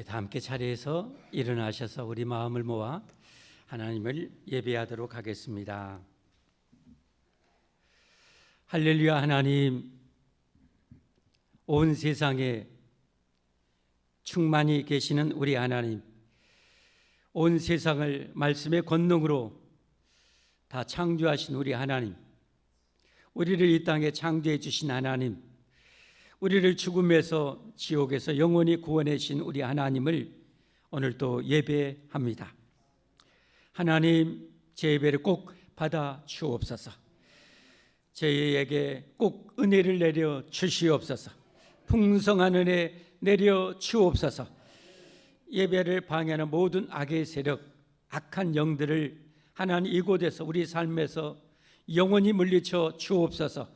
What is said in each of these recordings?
다 함께 자리에서 일어나셔서 우리 마음을 모아 하나님을 예배하도록 하겠습니다. 할렐루야. 하나님, 온 세상에 충만히 계시는 우리 하나님, 온 세상을 말씀의 권능으로 다 창조하신 우리 하나님, 우리를 이 땅에 창조해 주신 하나님, 우리를 죽음에서 지옥에서 영원히 구원해 주신 우리 하나님을 오늘 또 예배합니다. 하나님, 제 예배를 꼭 받아 주옵소서. 저희에게 꼭 은혜를 내려 주시옵소서. 풍성한 은혜 내려 주옵소서. 예배를 방해하는 모든 악의 세력, 악한 영들을 하나님 이곳에서 우리 삶에서 영원히 물리쳐 주옵소서.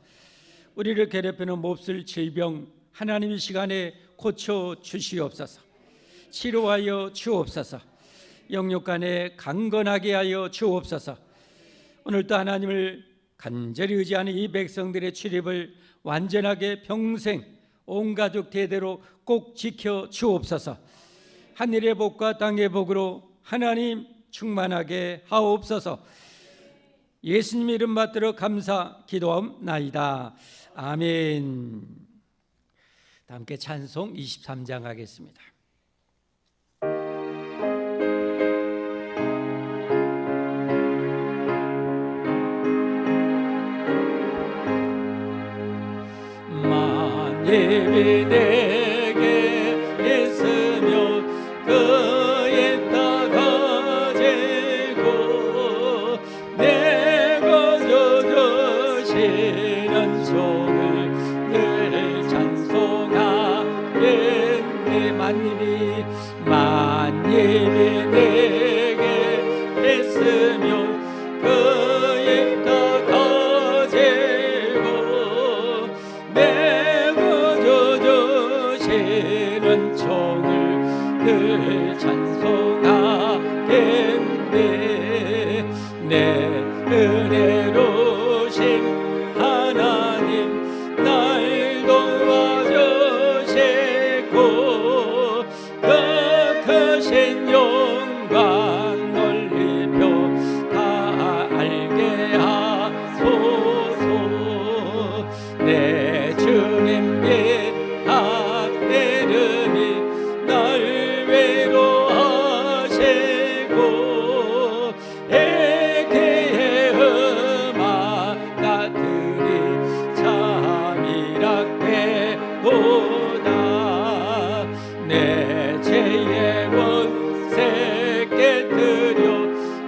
우리를 괴롭히는 몹쓸 질병 하나님 이 시간에 고쳐 주시옵소서. 치료하여 주옵소서. 영육간에 강건하게 하여 주옵소서. 오늘도 하나님을 간절히 의지하는 이 백성들의 출입을 완전하게 평생 온 가족 대대로 꼭 지켜 주옵소서. 하늘의 복과 땅의 복으로 하나님 충만하게 하옵소서. 예수님 이름 받들어 감사 기도하옵나이다. 아멘. 다 함께 찬송 23장 하겠습니다. 만예비 내게 있으며 그의 따가 제고 내가 저주시는 종을 늘 찬송하겠네. 만예비 내게 있으며 그의 따가 제고 내가 저주시는 종을 늘 찬송하겠네. 내 은혜로신 하나님 날 도와주시고 그 크신 영광 넓히며 다 알게 하소서. 내 주님께 이르니 날 외로하시고 애기의 음악 같으니 참이랍되도다. 내 죄의 원세 깨뜨려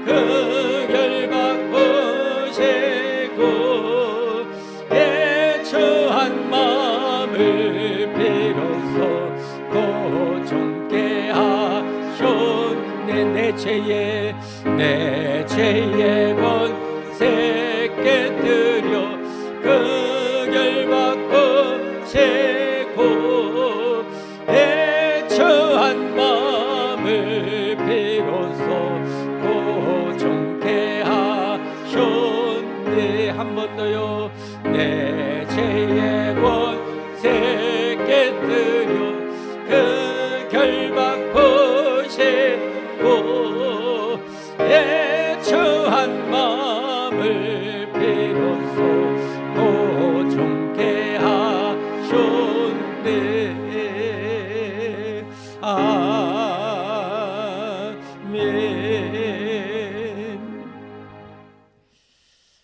그 결박하시고 애처한 마음을 비로소 고정케 하셨네. 내 죄의 원세 깨뜨려 그 결박하시고 애처한 마음을 비로소 고정케 하셨네. 한 번 더요. 내 죄의 원세 깨뜨려 그 결박하시고 애처한 마음을 비로소 고정케 하셨네. 아멘.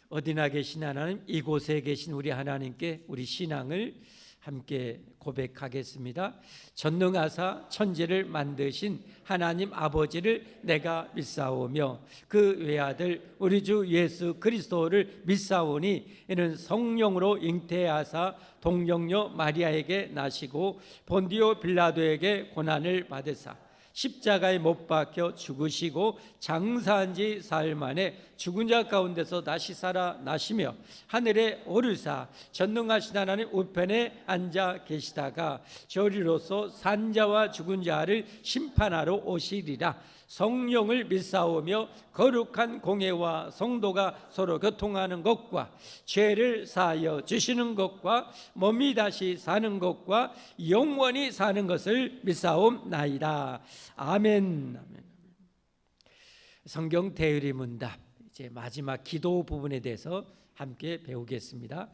어디나 계신 하나님, 이곳에 계신 우리 하나님께 우리 신앙을 함께 고백하겠습니다. 전능하사 천지를 만드신 하나님 아버지를 내가 믿사오며 그 외아들 우리 주 예수 그리스도를 믿사오니 이는 성령으로 잉태하사 동정녀 마리아에게 나시고 본디오 빌라도에게 고난을 받으사 십자가에 못 박혀 죽으시고 장사한 지 사흘 만에 죽은 자 가운데서 다시 살아나시며 하늘에 오르사 전능하신 하나님 우편에 앉아 계시다가 저리로서 산자와 죽은 자를 심판하러 오시리라. 성령을 믿사오며 거룩한 공회와 성도가 서로 교통하는 것과 죄를 사하여 주시는 것과 몸이 다시 사는 것과 영원히 사는 것을 믿사옵나이다. 아멘. 아멘. 성경 대의리 문답, 이제 마지막 기도 부분에 대해서 함께 배우겠습니다.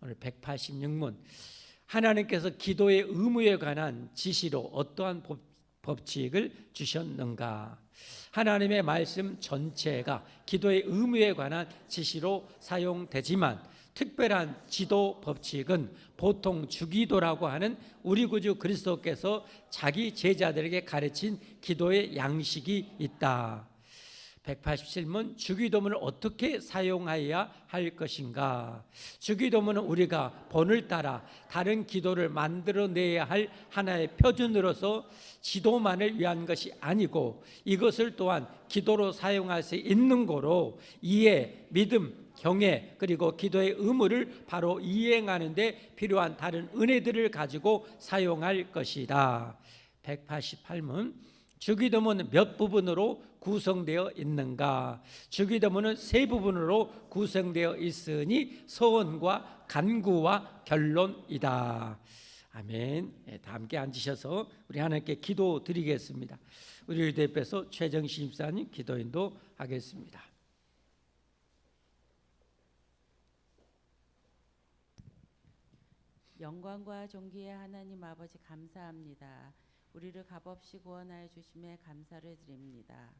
오늘 186문. 하나님께서 기도의 의무에 관한 지시로 어떠한 법칙을 주셨는가? 하나님의 말씀 전체가 기도의 의무에 관한 지시로 사용되지만 특별한 지도 법칙은 보통 주기도라고 하는 우리 구주 그리스도께서 자기 제자들에게 가르친 기도의 양식이 있다. 187문 주기도문을 어떻게 사용해야 할 것인가? 주기도문은 우리가 본을 따라 다른 기도를 만들어내야 할 하나의 표준으로서 지도만을 위한 것이 아니고 이것을 또한 기도로 사용할 수 있는 거로 이해, 믿음, 경외 그리고 기도의 의무를 바로 이행하는 데 필요한 다른 은혜들을 가지고 사용할 것이다. 188문 주기도문은 몇 부분으로 구성되어 있는가? 주기도문은 세 부분으로 구성되어 있으니 서원과 간구와 결론이다. 아멘. 다 함께 앉으셔서 우리 하나님께 기도 드리겠습니다. 우리를 대표해서 최정신 집사님 기도 인도하겠습니다. 영광과 존귀의 하나님 아버지 감사합니다. 우리를 값없이 구원하여 주심에 감사를 드립니다.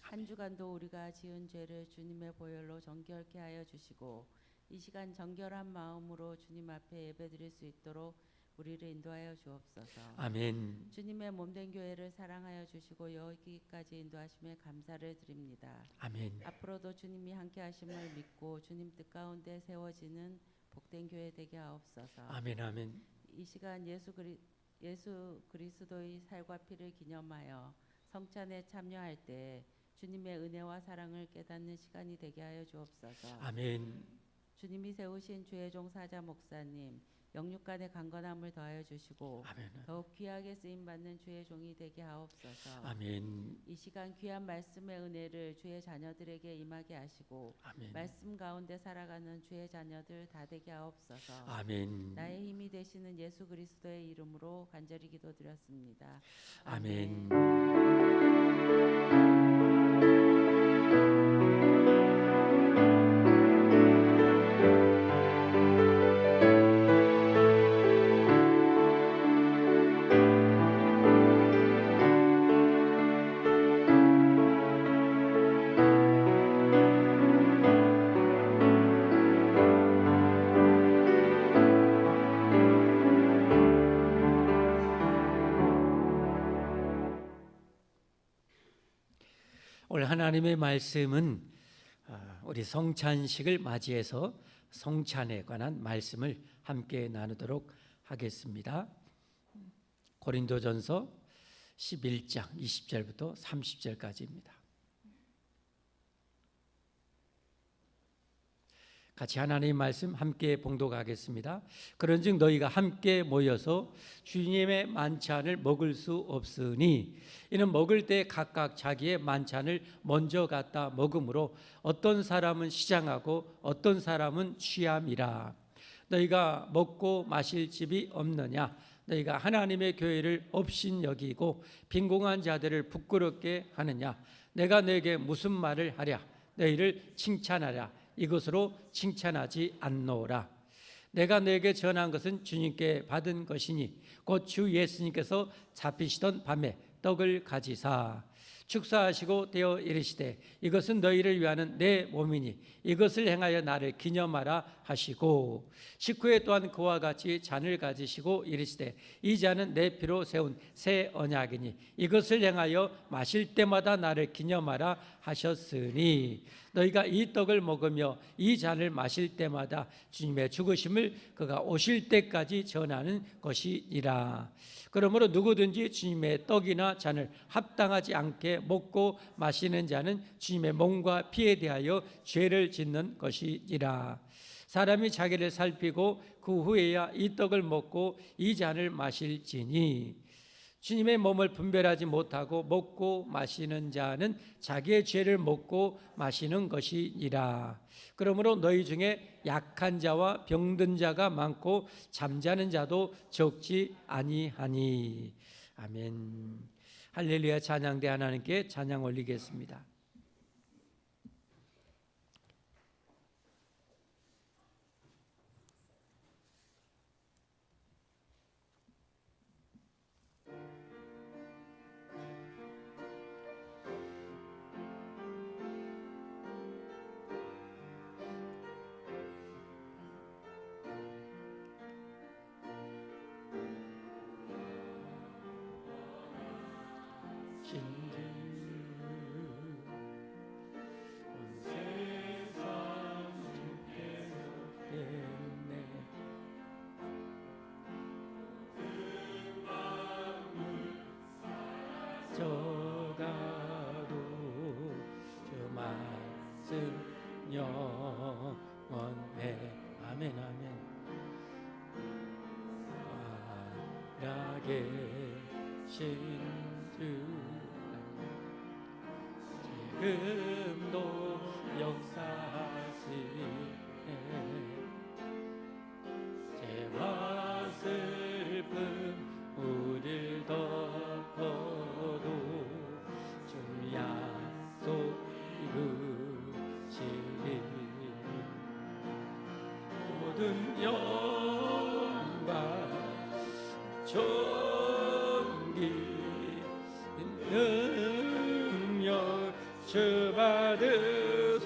한 주간도 우리가 지은 죄를 주님의 보혈로 정결케 하여 주시고 이 시간 정결한 마음으로 주님 앞에 예배드릴 수 있도록 우리를 인도하여 주옵소서. 아멘. 주님의 몸된 교회를 사랑하여 주시고 여기까지 인도하심에 감사를 드립니다. 아멘. 앞으로도 주님이 함께 하심을 믿고 주님 뜻 가운데 세워지는 복된 교회 되게 하옵소서. 아멘. 아멘. 이 시간 예수 그리스도의 살과 피를 기념하여 성찬에 참여할 때 주님의 은혜와 사랑을 깨닫는 시간이 되게 하여 주옵소서. 아멘. 주님이 세우신 주의 종 사자 목사님 영육간의 강건함을 더하여 주시고 아멘. 더욱 귀하게 쓰임 받는 주의 종이 되게 하옵소서. 아멘. 이 시간 귀한 말씀의 은혜를 주의 자녀들에게 임하게 하시고 아멘. 말씀 가운데 살아가는 주의 자녀들 다 되게 하옵소서. 아멘. 나의 힘이 되시는 예수 그리스도의 이름으로 간절히 기도드렸습니다. 아멘. 오늘 하나님의 말씀은 우리 성찬식을 맞이해서 성찬에 관한 말씀을 함께 나누도록 하겠습니다. 고린도전서 11장 20절부터 30절까지입니다. 같이 하나님의 말씀 함께 봉독하겠습니다. 그런즉 너희가 함께 모여서 주님의 만찬을 먹을 수 없으니 이는 먹을 때 각각 자기의 만찬을 먼저 갖다 먹으므로 어떤 사람은 시장하고 어떤 사람은 취함이라. 너희가 먹고 마실 집이 없느냐? 너희가 하나님의 교회를 업신여기고 빈궁한 자들을 부끄럽게 하느냐? 내가 너에게 무슨 말을 하랴? 너희를 칭찬하랴? 이것으로 칭찬하지 않노라. 내가 너에게 전한 것은 주님께 받은 것이니 곧 주 예수님께서 잡히시던 밤에 떡을 가지사 축사하시고 되어 이르시되 이것은 너희를 위하는 내 몸이니 이것을 행하여 나를 기념하라 하시고, 식후에 또한 그와 같이 잔을 가지시고 이르시되 이 잔은 내 피로 세운 새 언약이니 이것을 행하여 마실 때마다 나를 기념하라 하셨으니 너희가 이 떡을 먹으며 이 잔을 마실 때마다 주님의 죽으심을 그가 오실 때까지 전하는 것이니라. 그러므로 누구든지 주님의 떡이나 잔을 합당하지 않게 먹고 마시는 자는 주님의 몸과 피에 대하여 죄를 짓는 것이니라. 사람이 자기를 살피고 그 후에야 이 떡을 먹고 이 잔을 마실지니 주님의 몸을 분별하지 못하고 먹고 마시는 자는 자기의 죄를 먹고 마시는 것이니라. 그러므로 너희 중에 약한 자와 병든 자가 많고 잠자는 자도 적지 아니하니. 아멘. 할렐루야. 찬양대 하나님께 찬양 올리겠습니다. 저가도 주 말씀 영원해. 아멘 아멘. 살아계신 주 지금도 역사하시네. 죄와 슬픔 우릴 덮어도 주 약속 이루시리. 모든 영광 존귀 능력 주 받으소서.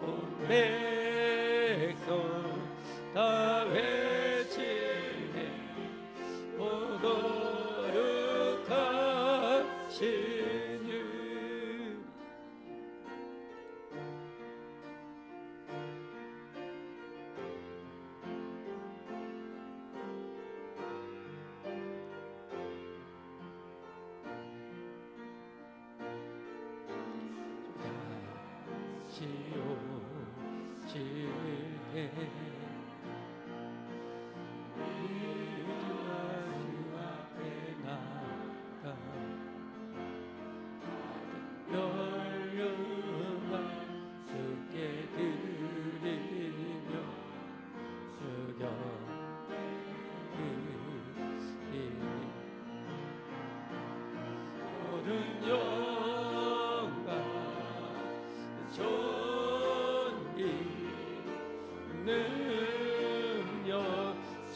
온 백성 다 외치네. 오 거룩하신 주.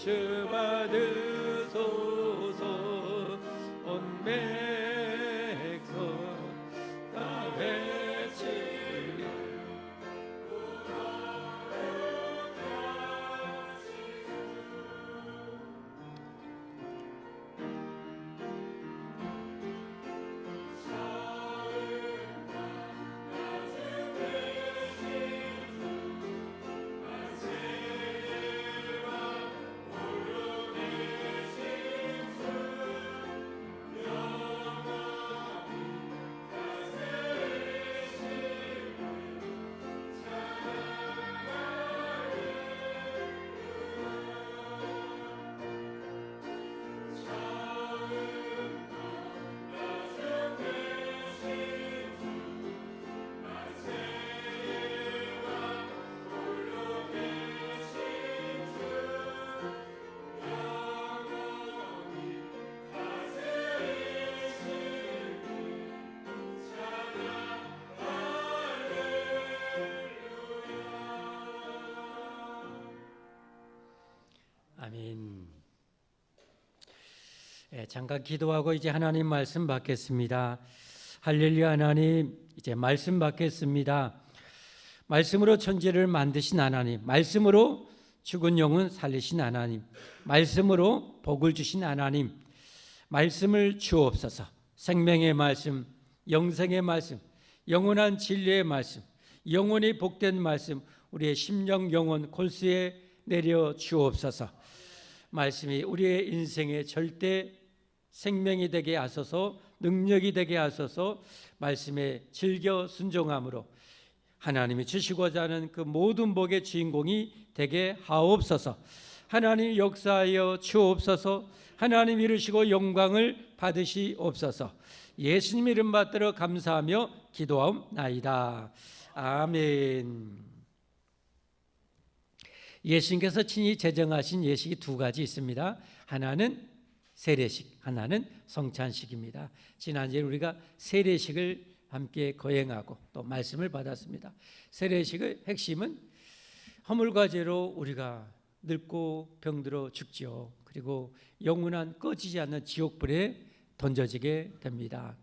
주 받으소서. 온 백성 다 외치리. 잠깐 기도하고 이제 하나님 말씀 받겠습니다. 할렐루야. 하나님, 이제 말씀 받겠습니다. 말씀으로 천지를 만드신 하나님, 말씀으로 죽은 영혼 살리신 하나님, 말씀으로 복을 주신 하나님, 말씀을 주옵소서. 생명의 말씀, 영생의 말씀, 영원한 진리의 말씀, 영원히 복된 말씀, 우리의 심령 영혼 골수에 내려 주옵소서. 말씀이 우리의 인생의 절대 생명이 되게 하소서, 능력이 되게 하소서. 말씀에 즐겨 순종함으로 하나님이 주시고자 하는 그 모든 복의 주인공이 되게 하옵소서. 하나님 역사하여 주옵소서. 하나님 이루시고 영광을 받으시옵소서. 예수님 이름 받들어 감사하며 기도하옵나이다. 아멘. 예수님께서 친히 제정하신 예식이 두 가지 있습니다. 하나는 세례식, 하나는 성찬식입니다. 지난주에 우리가 세례식을 함께 거행하고 또 말씀을 받았습니다. 세례식의 핵심은 허물과 죄로 우리가 늙고 병들어 죽지요. 그리고 영원한 꺼지지 않는 지옥불에 던져지게 됩니다.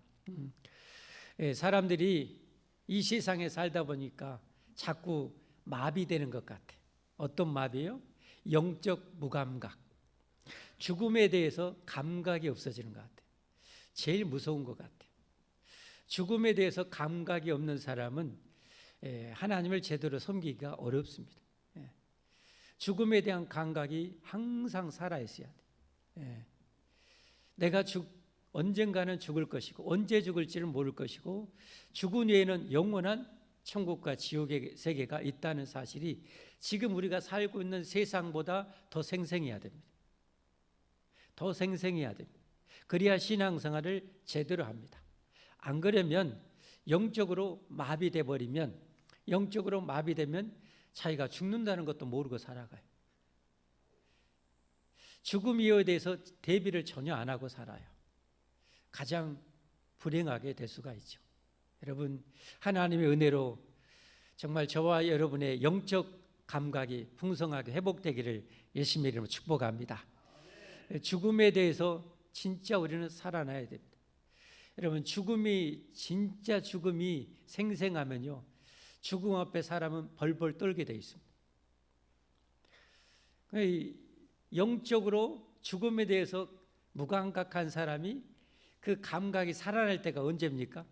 사람들이 이 세상에 살다 보니까 자꾸 마비되는 것 같아. 어떤 마비요? 영적 무감각. 죽음에 대해서 감각이 없어지는 것 같아. 제일 무서운 것 같아. 죽음에 대해서 감각이 없는 사람은 하나님을 제대로 섬기기가 어렵습니다. 죽음에 대한 감각이 항상 살아있어야 돼. 내가 언젠가는 죽을 것이고 언제 죽을지는 모를 것이고 죽은 후에는 영원한 천국과 지옥의 세계가 있다는 사실이 지금 우리가 살고 있는 세상보다 더 생생해야 됩니다. 더 생생해야 됩니다. 그래야 신앙생활을 제대로 합니다. 안 그러면 영적으로 마비돼 버리면, 영적으로 마비되면 자기가 죽는다는 것도 모르고 살아가요. 죽음 이후에 대해서 대비를 전혀 안 하고 살아요. 가장 불행하게 될 수가 있죠. 여러분, 하나님의 은혜로 정말 저와 여러분의 영적 감각이 풍성하게 회복되기를 예수님의 이름으로 축복합니다. 죽음에 대해서 진짜 우리는 살아나야 됩니다. 여러분, 진짜 죽음이 생생하면요, 죽음 앞에 사람은 벌벌 떨게 되어 있습니다. 영적으로 죽음에 대해서 무감각한 사람이 그 감각이 살아날 때가 언제입니까?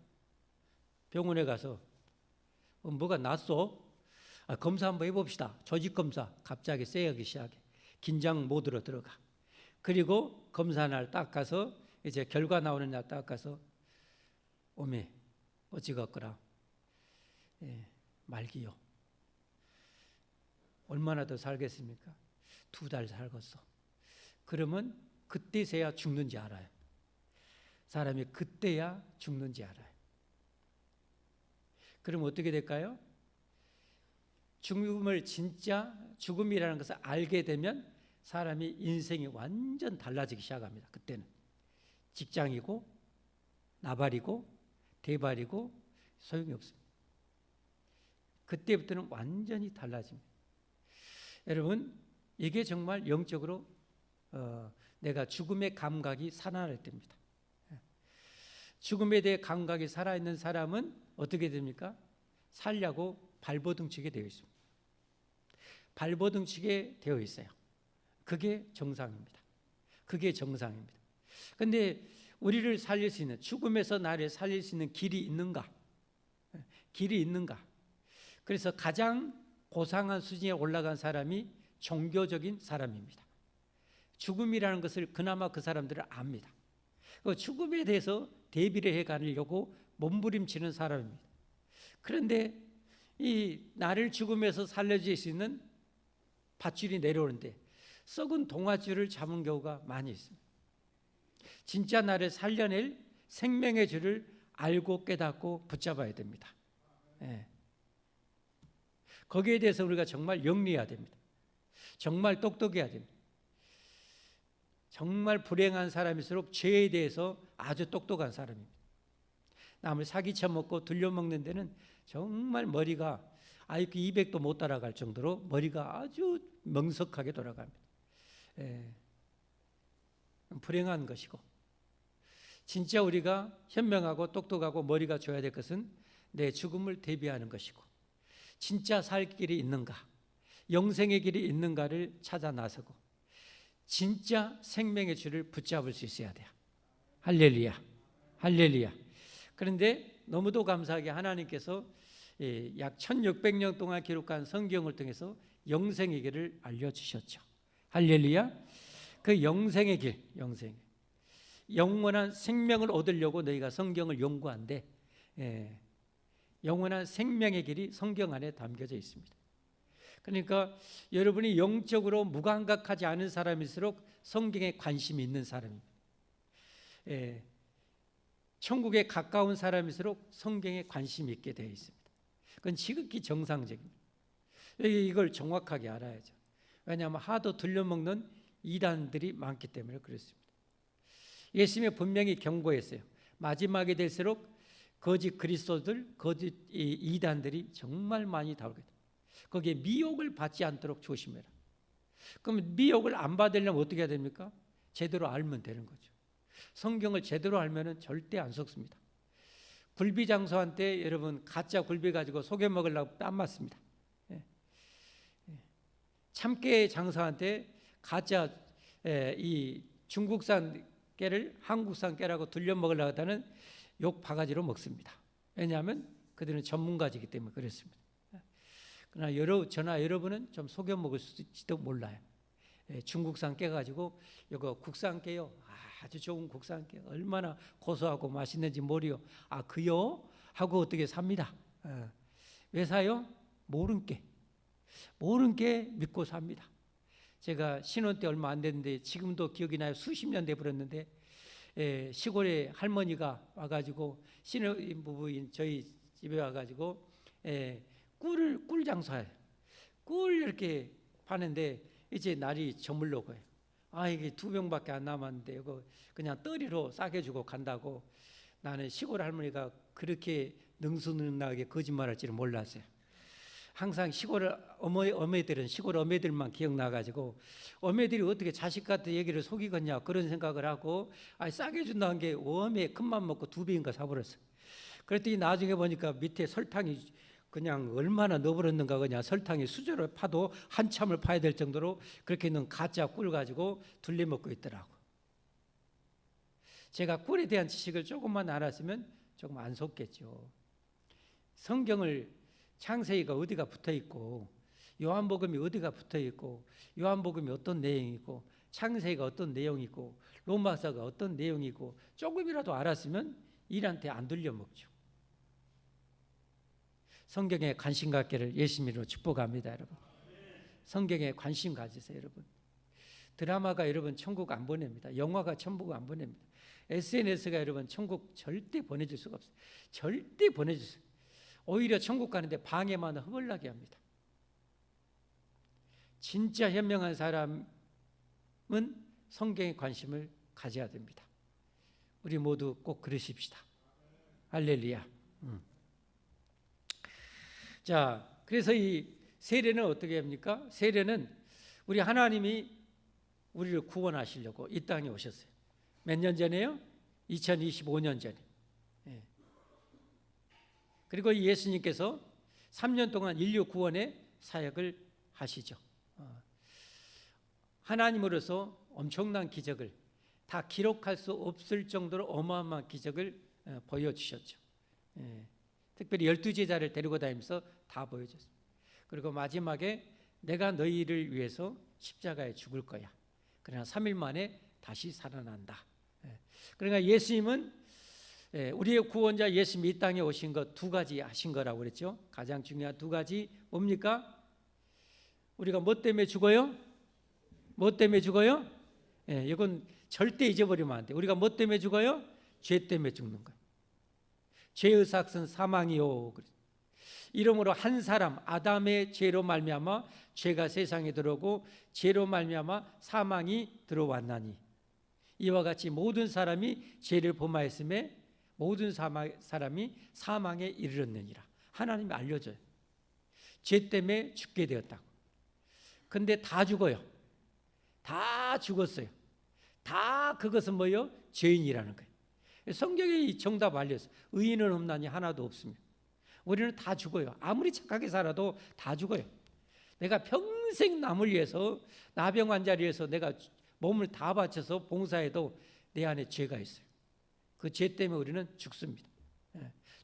병원에 가서 뭐가 났어? 검사 한번 해봅시다. 조직검사 갑자기 쎄하기 시작해. 긴장 모드로 들어가. 그리고 검사날 딱 가서 이제 결과 나오는 날 딱 가서 오메 어찌겠거라. 말기요. 얼마나 더 살겠습니까? 2달 살겠어. 그러면 그때서야 죽는지 알아요. 사람이 그때야 죽는지 알아요. 그럼 어떻게 될까요? 죽음을 진짜 죽음이라는 것을 알게 되면 사람이 인생이 완전 달라지기 시작합니다. 그때는 직장이고 나발이고 대발이고 소용이 없습니다. 그때부터는 완전히 달라집니다. 여러분, 이게 정말 영적으로 내가 죽음의 감각이 살아날 때입니다. 죽음에 대해 감각이 살아있는 사람은 어떻게 됩니까? 살려고 발버둥치게 되어 있습니다. 발버둥치게 되어 있어요. 그게 정상입니다. 그게 정상입니다. 그런데 우리를 살릴 수 있는, 죽음에서 나를 살릴 수 있는 길이 있는가? 길이 있는가? 그래서 가장 고상한 수준에 올라간 사람이 종교적인 사람입니다. 죽음이라는 것을 그나마 그 사람들은 압니다. 그 죽음에 대해서 대비를 해가려고 몸부림치는 사람입니다. 그런데 이 나를 죽음에서 살려줄 수 있는 밧줄이 내려오는데 썩은 동아줄을 잡은 경우가 많이 있습니다. 진짜 나를 살려낼 생명의 줄을 알고 깨닫고 붙잡아야 됩니다. 거기에 대해서 우리가 정말 영리해야 됩니다. 정말 똑똑해야 됩니다. 정말 불행한 사람일수록 죄에 대해서 아주 똑똑한 사람입니다. 남을 사기쳐 먹고 들려먹는 데는 정말 머리가 IQ 200도 못 따라갈 정도로 머리가 아주 명석하게 돌아갑니다. 불행한 것이고 진짜 우리가 현명하고 똑똑하고 머리가 좋아야 될 것은 내 죽음을 대비하는 것이고, 진짜 살 길이 있는가, 영생의 길이 있는가를 찾아 나서고 진짜 생명의 줄을 붙잡을 수 있어야 돼요. 할렐루야, 할렐루야. 그런데 너무도 감사하게 하나님께서 약 1600년 동안 기록한 성경을 통해서 영생의 길을 알려주셨죠. 할렐루야. 그 영생의 길, 영원한 생명을 얻으려고 너희가 성경을 연구한데, 영원한 생명의 길이 성경 안에 담겨져 있습니다. 그러니까 여러분이 영적으로 무감각하지 않은 사람일수록 성경에 관심이 있는 사람입니다. 천국에 가까운 사람일수록 성경에 관심이 있게 되어 있습니다. 그건 지극히 정상적입니다. 이걸 정확하게 알아야죠. 왜냐하면 하도 들려먹는 이단들이 많기 때문에 그렇습니다. 예수님이 분명히 경고했어요. 마지막에 될수록 거짓 그리스도들, 거짓 이단들이 정말 많이 나오거든요. 거기에 미혹을 받지 않도록 조심해라. 그럼 미혹을 안 받으려면 어떻게 해야 됩니까? 제대로 알면 되는 거죠. 성경을 제대로 알면은 절대 안 속습니다. 굴비 장수한테 여러분 가짜 굴비 가지고 속여 먹으려고 뺨 맞습니다. 참깨 장수한테 가짜 이 중국산 깨를 한국산 깨라고 들려 먹으려고 하다는 욕 바가지로 먹습니다. 왜냐하면 그들은 전문가이기 때문에 그렇습니다. 그러나 저나 여러분은 좀 속여 먹을 수도 몰라요. 중국산 깨 가지고 이거 국산 깨요. 아주 좋은 국산 깨 얼마나 고소하고 맛있는지 모르요. 아 그요? 하고 어떻게 삽니다. 왜 사요? 모른 깨 믿고 삽니다. 제가 신혼 때 얼마 안 됐는데 지금도 기억이 나요. 수십 년 돼버렸는데 시골에 할머니가 와가지고 신혼 부부인 저희 집에 와가지고 꿀 장사해요. 꿀 이렇게 파는데 이제 날이 저물러 가요. 아 이게 2병밖에 안 남았는데 이거 그냥 떠리로 싸게 주고 간다고. 나는 시골 할머니가 그렇게 능수능란하게 거짓말할 줄은 몰랐어요. 항상 시골 어머니들은 시골 어머니들만 기억나가지고 어머니들이 어떻게 자식한테 얘기를 속이겠냐 그런 생각을 하고 싸게 준다는 게 웜에 큰맘 먹고 2배인가 사버렸어요. 그랬더니 나중에 보니까 밑에 설탕이 그냥 얼마나 넣어버렸는가 그냥 설탕이 수저로 파도 한참을 파야 될 정도로 그렇게 있는 가짜 꿀 가지고 둘려먹고 있더라고. 제가 꿀에 대한 지식을 조금만 알았으면 조금 안 속겠죠. 성경을 창세기가 어디가 붙어있고 요한복음이 어디가 붙어있고 요한복음이 어떤 내용이고 창세기가 어떤 내용이고 로마서가 어떤 내용이고 조금이라도 알았으면 일한테 안 들려먹죠. 성경에 관심 갖기를 예수님으로 축복합니다. 여러분 성경에 관심 가지세요. 여러분 드라마가 여러분 천국 안 보냅니다. 영화가 천국 안 보냅니다. SNS가 여러분 천국 절대 보내줄 수가 없어요. 절대 보내줄 수 없어요. 오히려 천국 가는데 방해만 허벌나게 합니다. 진짜 현명한 사람은 성경에 관심을 가져야 됩니다. 우리 모두 꼭 그러십시다. 할렐루야. 자, 그래서 이 세례는 어떻게 합니까? 세례는 우리 하나님이 우리를 구원하시려고 이 땅에 오셨어요. 몇 년 전에요? 2025년 전에. 그리고 예수님께서 3년 동안 인류 구원의 사역을 하시죠. 하나님으로서 엄청난 기적을 다 기록할 수 없을 정도로 어마어마한 기적을 보여주셨죠. 특별히 12제자를 데리고 다니면서 다 보여줬습니다. 그리고 마지막에 내가 너희를 위해서 십자가에 죽을 거야. 그러나 3일 만에 다시 살아난다. 그러니까 예수님은 우리의 구원자 예수님이 이 땅에 오신 것 2가지 하신 거라고 그랬죠. 가장 중요한 2가지 뭡니까? 우리가 뭐 때문에 죽어요? 뭐 때문에 죽어요? 이건 절대 잊어버리면 안 돼. 우리가 뭐 때문에 죽어요? 죄 때문에 죽는 거예요. 죄의 삭은 사망이요. 이러므로 한 사람 아담의 죄로 말미암아 죄가 세상에 들어오고 죄로 말미암아 사망이 들어왔나니 이와 같이 모든 사람이 죄를 범하였음에 모든 사람이 사망에 이르렀느니라. 하나님이 알려줘요. 죄 때문에 죽게 되었다고. 근데 다 죽어요. 다 죽었어요. 다 그것은 뭐예요? 죄인이라는 거예요. 성경에 이 정답 알려서 의인은 없나니 하나도 없습니다. 우리는 다 죽어요. 아무리 착하게 살아도 다 죽어요. 내가 평생 남을 위해서, 나병 환자를 위해서 내가 몸을 다 바쳐서 봉사해도 내 안에 죄가 있어요. 그 죄 때문에 우리는 죽습니다.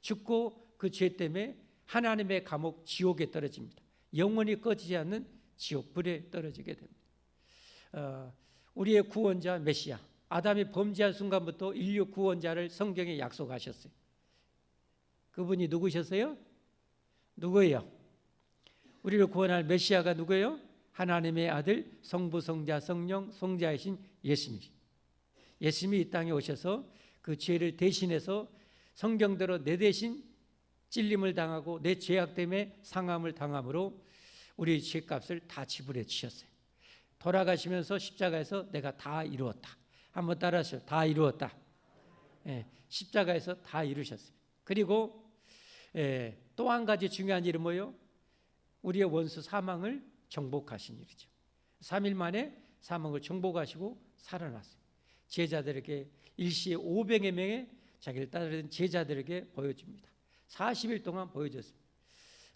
죽고 그 죄 때문에 하나님의 감옥 지옥에 떨어집니다. 영원히 꺼지지 않는 지옥 불에 떨어지게 됩니다. 우리의 구원자 메시아, 아담이 범죄한 순간부터 인류 구원자를 성경에 약속하셨어요. 그분이 누구셨어요? 누구예요? 우리를 구원할 메시아가 누구예요? 하나님의 아들 성부 성자 성령 성자이신 예수님이십니다. 예수님이 이 땅에 오셔서 그 죄를 대신해서 성경대로 내 대신 찔림을 당하고 내 죄악 때문에 상함을 당함으로 우리 죄값을 다 지불해 주셨어요. 돌아가시면서 십자가에서 내가 다 이루었다. 한번 따라하시오. 다 이루었다. 십자가에서 다 이루셨습니다. 그리고 또 한 가지 중요한 일은 뭐예요? 우리의 원수 사망을 정복하신 일이죠. 3일 만에 사망을 정복하시고 살아났어요. 제자들에게 일시에 500여 명의 자기를 따르는 제자들에게 보여줍니다. 40일 동안 보여줬습니다.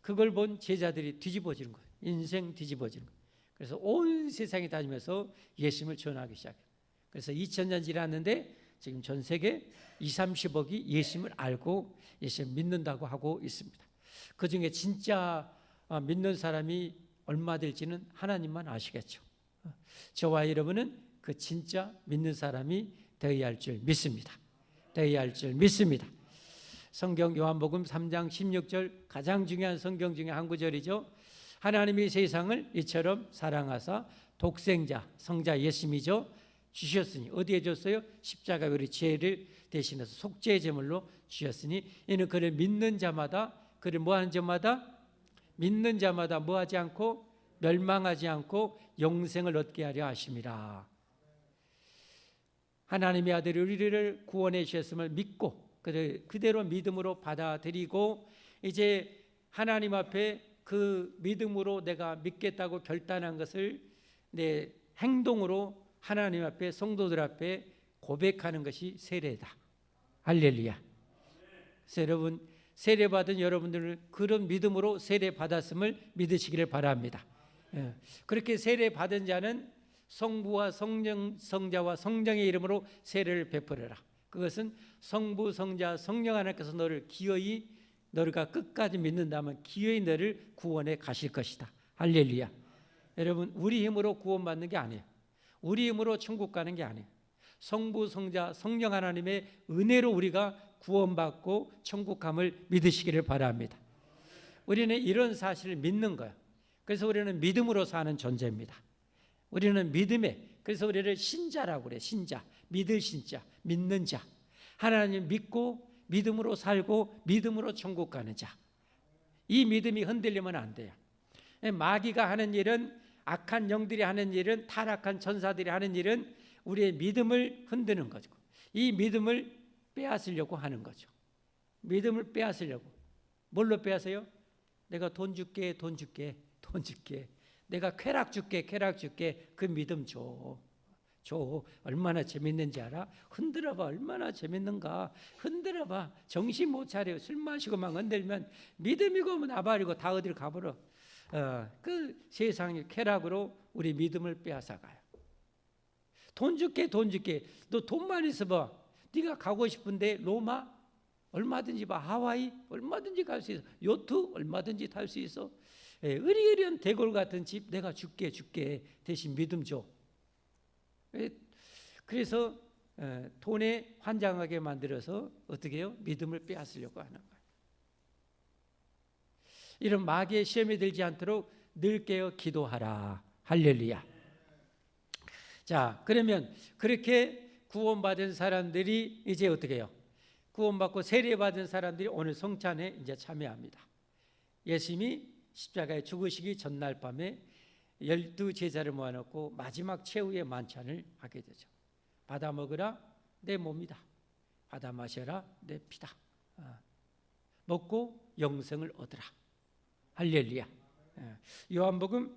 그걸 본 제자들이 뒤집어지는 거예요. 인생 뒤집어지는 거예요. 그래서 온 세상에 다니면서 예수님을 전하기 시작해요. 그래서 2000년 지났는데 지금 전 세계 20-30억이 예수님을 알고 예수님을 믿는다고 하고 있습니다. 그중에 진짜 믿는 사람이 얼마 될지는 하나님만 아시겠죠. 저와 여러분은 그 진짜 믿는 사람이 되어야 할 줄 믿습니다. 되어야 할 줄 믿습니다. 성경 요한복음 3장 16절 가장 중요한 성경 중에 한 구절이죠. 하나님이 세상을 이처럼 사랑하사 독생자 성자 예수님이죠 주셨으니 어디에 줬어요? 십자가에 우리 죄를 대신해서 속죄의 제물로 주셨으니 이는 그를 믿는 자마다 그를 뭐하는 자마다 믿는 자마다 뭐하지 않고 멸망하지 않고 영생을 얻게 하려 하심이라. 하나님의 아들이 우리를 구원해 주셨음을 믿고 그대로 믿음으로 받아들이고 이제 하나님 앞에 그 믿음으로 내가 믿겠다고 결단한 것을 내 행동으로 하나님 앞에 성도들 앞에 고백하는 것이 세례다. 할렐루야. 그래서 여러분 세례받은 여러분들은 그런 믿음으로 세례받았음을 믿으시기를 바랍니다. 그렇게 세례받은 자는 성부와 성령, 성자와 성령의 이름으로 세례를 베풀어라. 그것은 성부, 성자, 성령 하나님께서 너를 기어이 너가 끝까지 믿는다면 기어이 너를 구원해 가실 것이다. 할렐루야. 여러분 우리 힘으로 구원받는 게 아니에요. 우리 힘으로 천국 가는 게 아니에요. 성부, 성자, 성령 하나님의 은혜로 우리가 구원받고 천국감을 믿으시기를 바랍니다. 우리는 이런 사실을 믿는 거예요. 그래서 우리는 믿음으로 사는 존재입니다. 우리는 믿음에, 그래서 우리를 신자라고 그래요. 신자, 믿을 신자, 믿는 자. 하나님 믿고 믿음으로 살고 믿음으로 천국 가는 자. 이 믿음이 흔들리면 안 돼요. 마귀가 하는 일은, 악한 영들이 하는 일은, 타락한 천사들이 하는 일은 우리의 믿음을 흔드는 거죠. 이 믿음을 빼앗으려고 하는 거죠. 믿음을 빼앗으려고. 뭘로 빼앗아요? 내가 돈 줄게, 돈 줄게, 돈 줄게. 내가 쾌락 줄게, 쾌락 줄게. 그 믿음 줘. 줘. 얼마나 재밌는지 알아? 흔들어봐. 얼마나 재밌는가? 흔들어봐. 정신 못 차려. 술 마시고만 흔들면 믿음이고 나발이고 다 어디를 가버려. 그 세상의 쾌락으로 우리 믿음을 빼앗아가요. 돈 줄게, 돈 줄게. 너 돈만 있어봐. 네가 가고 싶은데 로마 얼마든지 봐. 하와이 얼마든지 갈 수 있어. 요트 얼마든지 탈 수 있어. 으리으리한 대골 같은 집 내가 줄게 대신 믿음 줘. 그래서 돈에 환장하게 만들어서 어떻게 해요? 믿음을 빼앗으려고 하는 거예요. 이런 마귀의 시험에 들지 않도록 늘 깨어 기도하라. 할렐루야. 자, 그러면 그렇게 구원받은 사람들이 이제 어떻게 해요? 구원받고 세례받은 사람들이 오늘 성찬에 이제 참여합니다. 예수님이 십자가에 죽으시기 전날 밤에 12 제자를 모아놓고 마지막 최후의 만찬을 하게 되죠. 받아 먹으라 내 몸이다. 받아 마셔라 내 피다. 먹고 영생을 얻으라. 할렐루야. 요한복음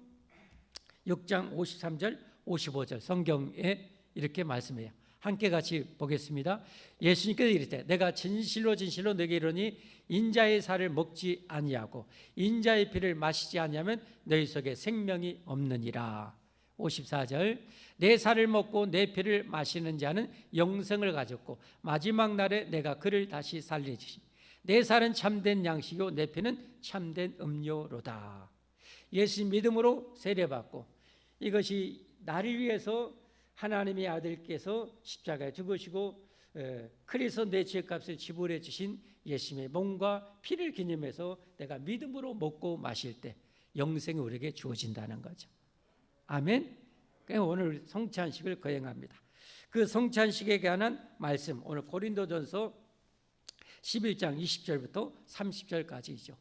6장 53절 55절 성경에 이렇게 말씀해요. 함께 같이 보겠습니다. 예수님께서 이르되 내가 진실로 진실로 너에게 이르노니 인자의 살을 먹지 아니하고 인자의 피를 마시지 아니하면 너희 속에 생명이 없느니라. 54절 내 살을 먹고 내 피를 마시는 자는 영생을 가졌고 마지막 날에 내가 그를 다시 살리시니 내 살은 참된 양식이요 내 피는 참된 음료로다. 예수님 믿음으로 세례받고 이것이 나를 위해서 하나님의 아들께서 십자가에 죽으시고 그래서 내 죄값을 지불해 주신 예수님의 몸과 피를 기념해서 내가 믿음으로 먹고 마실 때 영생이 우리에게 주어진다는 거죠. 아멘. 오늘 성찬식을 거행합니다. 그 성찬식에 관한 말씀 오늘 고린도전서 11장 20절부터 30절까지이죠.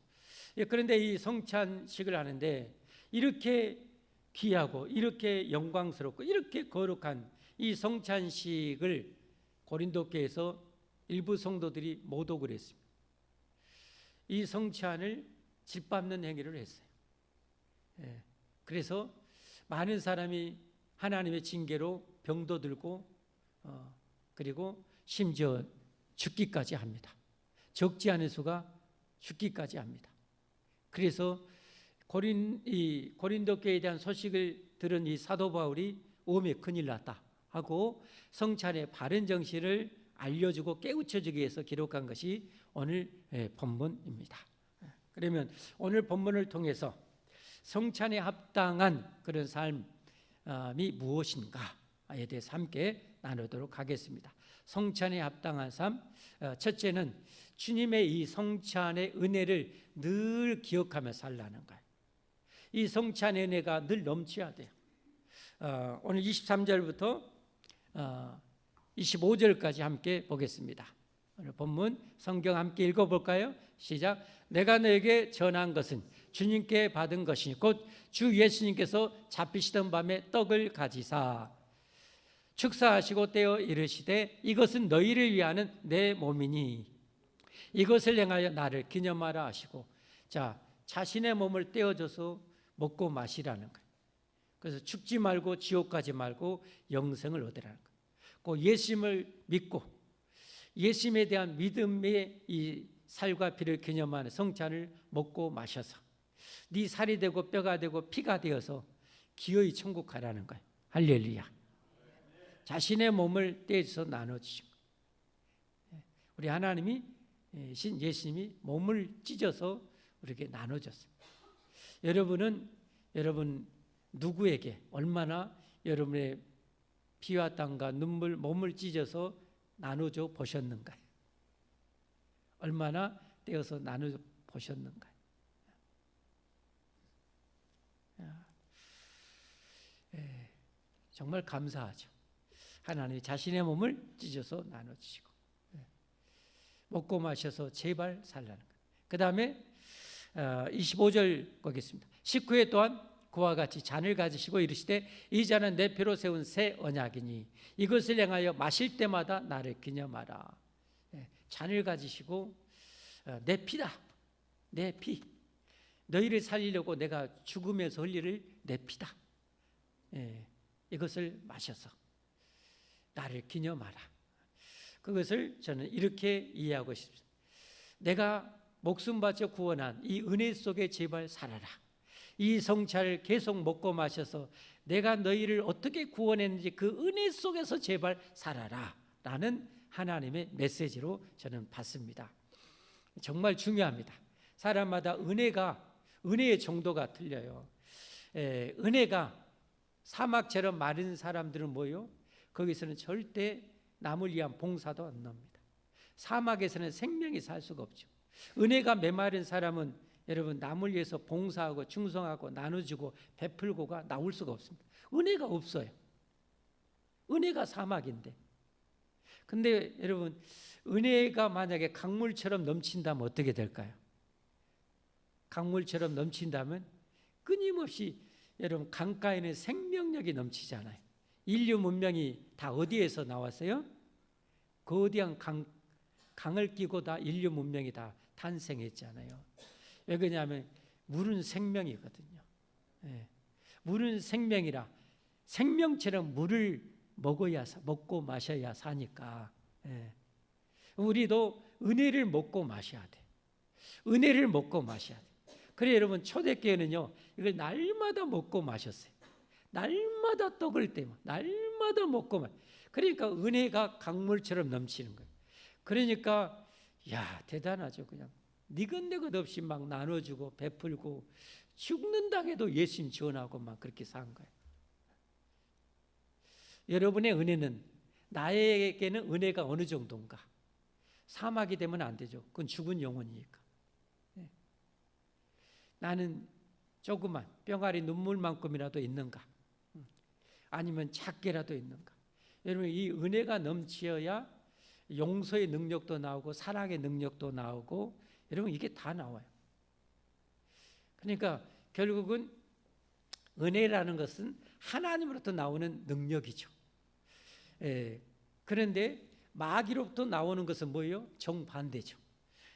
그런데 이 성찬식을 하는데 이렇게 귀하고 이렇게 영광스럽고 이렇게 거룩한 이 성찬식을 고린도 교회에서 일부 성도들이 모독을 했습니다. 이 성찬을 짓밟는 행위를 했어요. 그래서 많은 사람이 하나님의 징계로 병도 들고 그리고 심지어 죽기까지 합니다. 적지 않은 수가 죽기까지 합니다. 그래서 고린도 교회에 대한 소식을 들은 이 사도 바울이 오메 큰일 났다 하고 성찬의 바른 정신을 알려주고 깨우쳐주기 위해서 기록한 것이 오늘 본문입니다. 그러면 오늘 본문을 통해서 성찬에 합당한 그런 삶이 무엇인가에 대해서 함께 나누도록 하겠습니다. 성찬에 합당한 삶, 첫째는 주님의 이 성찬의 은혜를 늘 기억하며 살라는 거예요. 이 성찬의 은혜가 늘 넘쳐야 돼요. 오늘 23절부터 25절까지 함께 보겠습니다. 오늘 본문 성경 함께 읽어볼까요? 시작. 내가 너에게 전한 것은 주님께 받은 것이니 곧 주 예수님께서 잡히시던 밤에 떡을 가지사 축사하시고 떼어 이르시되 이것은 너희를 위하는 내 몸이니 이것을 행하여 나를 기념하라 하시고 자 자신의 몸을 떼어줘서 먹고 마시라는 거예요. 그래서 죽지 말고 지옥 가지 말고 영생을 얻으라는 거예요. 그 예수님을 믿고 예수님에 대한 믿음의 이 살과 피를 기념하는 성찬을 먹고 마셔서 네 살이 되고 뼈가 되고 피가 되어서 기어이 천국 가라는 거예요. 할렐루야. 자신의 몸을 떼어서 나눠주신 거예요. 우리 하나님이 신 예수님이 몸을 찢어서 우리에게 나눠줬습니다. 여러분 누구에게 얼마나 여러분의 피와 땀과 눈물 몸을 찢어서 나눠줘 보셨는가요? 얼마나 떼어서 나눠 보셨는가요? 정말 감사하죠. 하나님이 자신의 몸을 찢어서 나눠주시고 먹고 마셔서 제발 살라는 거예요. 그 다음에 25절 보겠습니다. 19회 또한 그와 같이 잔을 가지시고 이르시되 이 잔은 내 피로 세운 새 언약이니 이것을 행하여 마실 때마다 나를 기념하라. 잔을 가지시고 내 피다. 내 피. 너희를 살리려고 내가 죽으면서 흘릴 내 피다. 이것을 마셔서 나를 기념하라. 그것을 저는 이렇게 이해하고 싶습니다. 내가 목숨 바쳐 구원한 이 은혜 속에 제발 살아라. 이 성찬을 계속 먹고 마셔서 내가 너희를 어떻게 구원했는지 그 은혜 속에서 제발 살아라 라는 하나님의 메시지로 저는 받습니다. 정말 중요합니다. 사람마다 은혜의 정도가 틀려요. 은혜가 사막처럼 마른 사람들은 뭐요? 거기서는 절대 남을 위한 봉사도 안 나옵니다. 사막에서는 생명이 살 수가 없죠. 은혜가 메마른 사람은 여러분 남을 위해서 봉사하고 충성하고 나눠주고 베풀고가 나올 수가 없습니다. 은혜가 없어요. 은혜가 사막인데. 근데 여러분 은혜가 만약에 강물처럼 넘친다면 어떻게 될까요? 강물처럼 넘친다면 끊임없이 여러분 강가에는 생명력이 넘치잖아요. 인류 문명이 다 어디에서 나왔어요? 거대한 강을 끼고 다 인류 문명이 다 탄생했잖아요. 왜 그러냐면 물은 생명이거든요. 물은 생명이라 생명처럼 물을 먹고 마셔야 사니까. 예. 우리도 은혜를 먹고 마셔야 돼. 은혜를 먹고 마셔야 돼. 그래 여러분, 초대교회는요 이걸 날마다 먹고 마셨어요. 날마다 떡을 떼면 날마다 먹고 마. 그러니까 은혜가 강물처럼 넘치는 거예요. 그러니까 야 대단하죠. 그냥 니것내것 없이 막 나눠주고 베풀고 죽는다 해도 예수님 지원하고 막 그렇게 산 거예요. 여러분의 은혜는, 나에게는 은혜가 어느 정도인가? 사막이 되면 안 되죠. 그건 죽은 영혼이니까. 네. 나는 조그만 뿅아리 눈물만큼이라도 있는가? 아니면 작게라도 있는가? 여러분, 이 은혜가 넘치어야 용서의 능력도 나오고 사랑의 능력도 나오고, 여러분 이게 다 나와요. 그러니까 결국은 은혜라는 것은 하나님으로부터 나오는 능력이죠. 그런데 마귀로부터 나오는 것은 뭐예요? 정반대죠.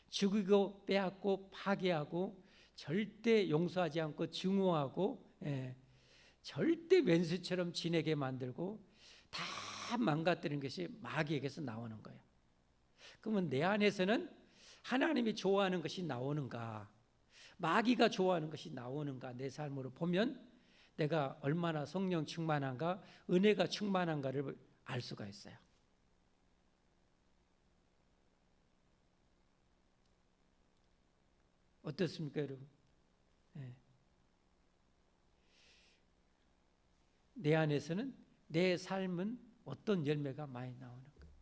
죽이고 빼앗고 파괴하고 절대 용서하지 않고 증오하고 절대 왼수처럼 지내게 만들고 다 망가뜨리는 것이 마귀에게서 나오는 거예요. 그러면 내 안에서는 하나님이 좋아하는 것이 나오는가, 마귀가 좋아하는 것이 나오는가, 내 삶으로 보면 내가 얼마나 성령 충만한가, 은혜가 충만한가를 알 수가 있어요. 어떻습니까, 여러분? 내 안에서는 내 삶은 어떤 열매가 많이 나오는 거예요.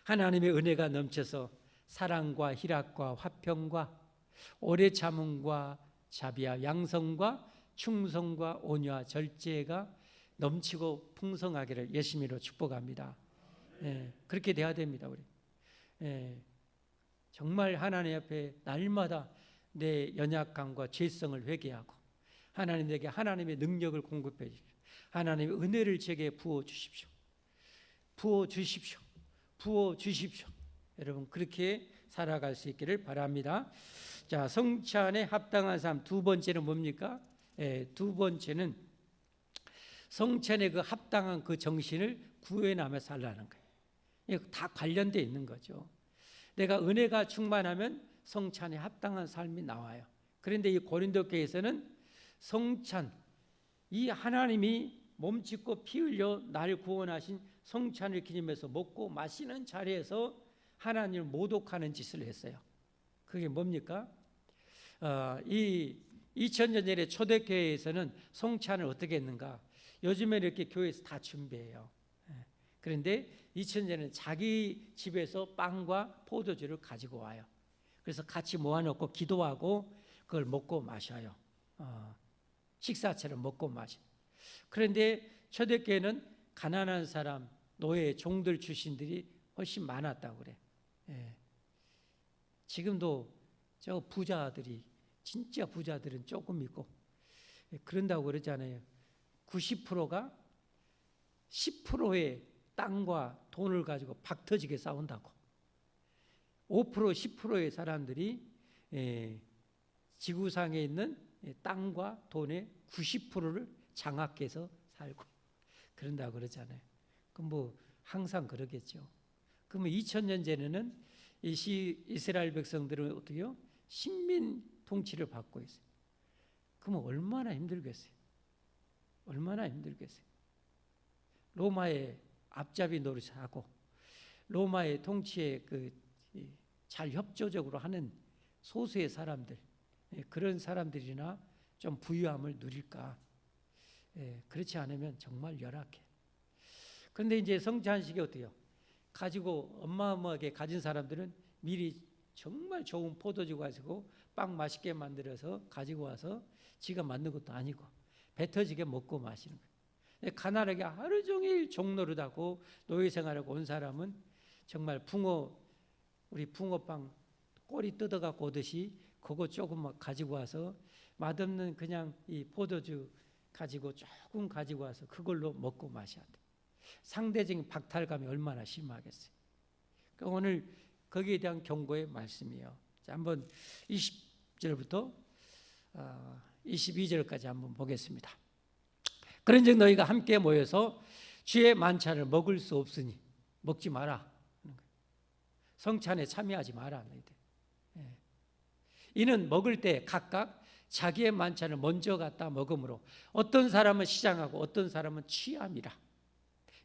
하나님의 은혜가 넘쳐서 사랑과 희락과 화평과 오래 참음과 자비와 양성과 충성과 온유와 절제가 넘치고 풍성하기를 예수님으로 축복합니다. 그렇게 돼야 됩니다. 우리 정말 하나님 앞에 날마다 내 연약함과 죄성을 회개하고 하나님에게 하나님의 능력을 공급해 주십시오. 하나님의 은혜를 제게 부어 주십시오. 부어 주십시오. 부어 주십시오. 여러분 그렇게 살아갈 수 있기를 바랍니다. 자, 성찬에 합당한 삶 두 번째는 뭡니까? 두 번째는 성찬의 그 합당한 그 정신을 구현하며 살라는 거예요. 다 관련되어 있는 거죠. 내가 은혜가 충만하면 성찬에 합당한 삶이 나와요. 그런데 이 고린도 교회에서는 성찬, 이 하나님이 몸짓고 피 흘려 날 구원하신 성찬을 기념해서 먹고 마시는 자리에서 하나님을 모독하는 짓을 했어요. 그게 뭡니까? 이 2000년 전에 초대교회에서는 성찬을 어떻게 했는가? 요즘에 이렇게 교회에서 다 준비해요. 그런데 2000년 전에는 자기 집에서 빵과 포도주를 가지고 와요. 그래서 같이 모아놓고 기도하고 그걸 먹고 마셔요. 식사처럼 먹고 마셔. 그런데 초대교회는 가난한 사람, 노예, 종들 출신들이 훨씬 많았다고 그래. 지금도 저 부자들이, 진짜 부자들은 조금 있고 그런다고 그러잖아요. 90%가 10%의 땅과 돈을 가지고 박터지게 싸운다고. 5%, 10%의 사람들이 지구상에 있는 땅과 돈의 90%를 장악해서 살고 그런다고 그러잖아요. 그럼 뭐 항상 그러겠죠. 그러면 2000년 전에는 이스라엘 백성들은 어떻게요? 식민 통치를 받고 있어요. 그러면 얼마나 힘들겠어요? 얼마나 힘들겠어요? 로마의 앞잡이 노릇을 하고 로마의 통치에 잘 협조적으로 하는 소수의 사람들, 그런 사람들이나 좀 부유함을 누릴까? 그렇지 않으면 정말 열악해. 그런데 이제 성찬식이 어때요? 가지고 어마어마하게 가진 사람들은 미리 정말 좋은 포도주 가지고 빵 맛있게 만들어서 가지고 와서 지가 만든 것도 아니고 배 터지게 먹고 마시는 거예요. 가난하게 하루 종일 종노릇하고 노예생활하고 온 사람은 정말 우리 붕어빵 꼬리 뜯어갖고 오듯이 그거 조금 가지고 와서 맛없는 그냥 이 포도주 가지고 조금 가지고 와서 그걸로 먹고 마셔야 돼. 상대적인 박탈감이 얼마나 심하겠어요. 그러니까 오늘 거기에 대한 경고의 말씀이에요. 자, 한번 20절부터 22절까지 한번 보겠습니다. 그런즉 너희가 함께 모여서 주의 만찬을 먹을 수 없으니 먹지 마라. 성찬에 참여하지 마라. 너희들. 이는 먹을 때 각각 자기의 만찬을 먼저 갖다 먹으므로 어떤 사람은 시장하고 어떤 사람은 취함이라.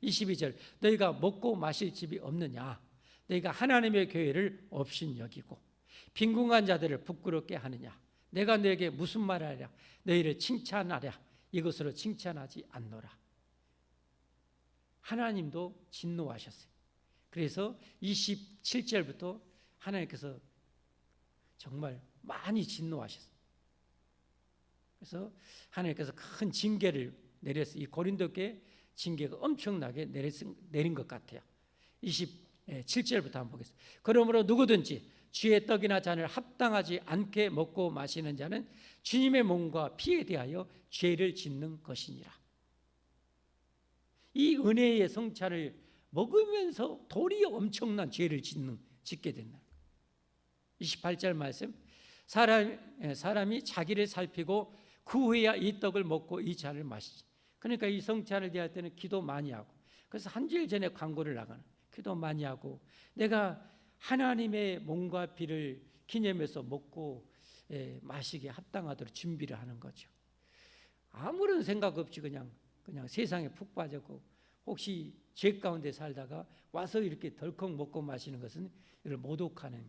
22절 너희가 먹고 마실 집이 없느냐. 너희가 하나님의 교회를 업신 여기고 빈궁한 자들을 부끄럽게 하느냐. 내가 너에게 무슨 말을 하랴. 너희를 칭찬하랴. 이것으로 칭찬하지 않노라. 하나님도 진노하셨어요. 그래서 27절부터 하나님께서 정말 많이 진노하셨어요. 그래서 하나님께서 큰 징계를 내렸어요. 이 고린도 교회에 징계가 엄청나게 내린 것 같아요. 27절부터 한번 보겠습니다. 그러므로 누구든지 주의 떡이나 잔을 합당하지 않게 먹고 마시는 자는 주님의 몸과 피에 대하여 죄를 짓는 것이니라. 이 은혜의 성찬을 먹으면서 도리어 엄청난 죄를 짓게 된다. 28절 말씀 사람이 자기를 살피고 그 후에야 이 떡을 먹고 이 잔을 마시지. 그러니까 이 성찬을 대할 때는 기도 많이 하고, 그래서 한 주일 전에 광고를 나가는, 기도 많이 하고, 내가 하나님의 몸과 피를 기념해서 먹고 마시게 합당하도록 준비를 하는 거죠. 아무런 생각 없이 그냥 세상에 푹 빠졌고, 혹시 죄 가운데 살다가 와서 이렇게 덜컥 먹고 마시는 것은 이를 모독하는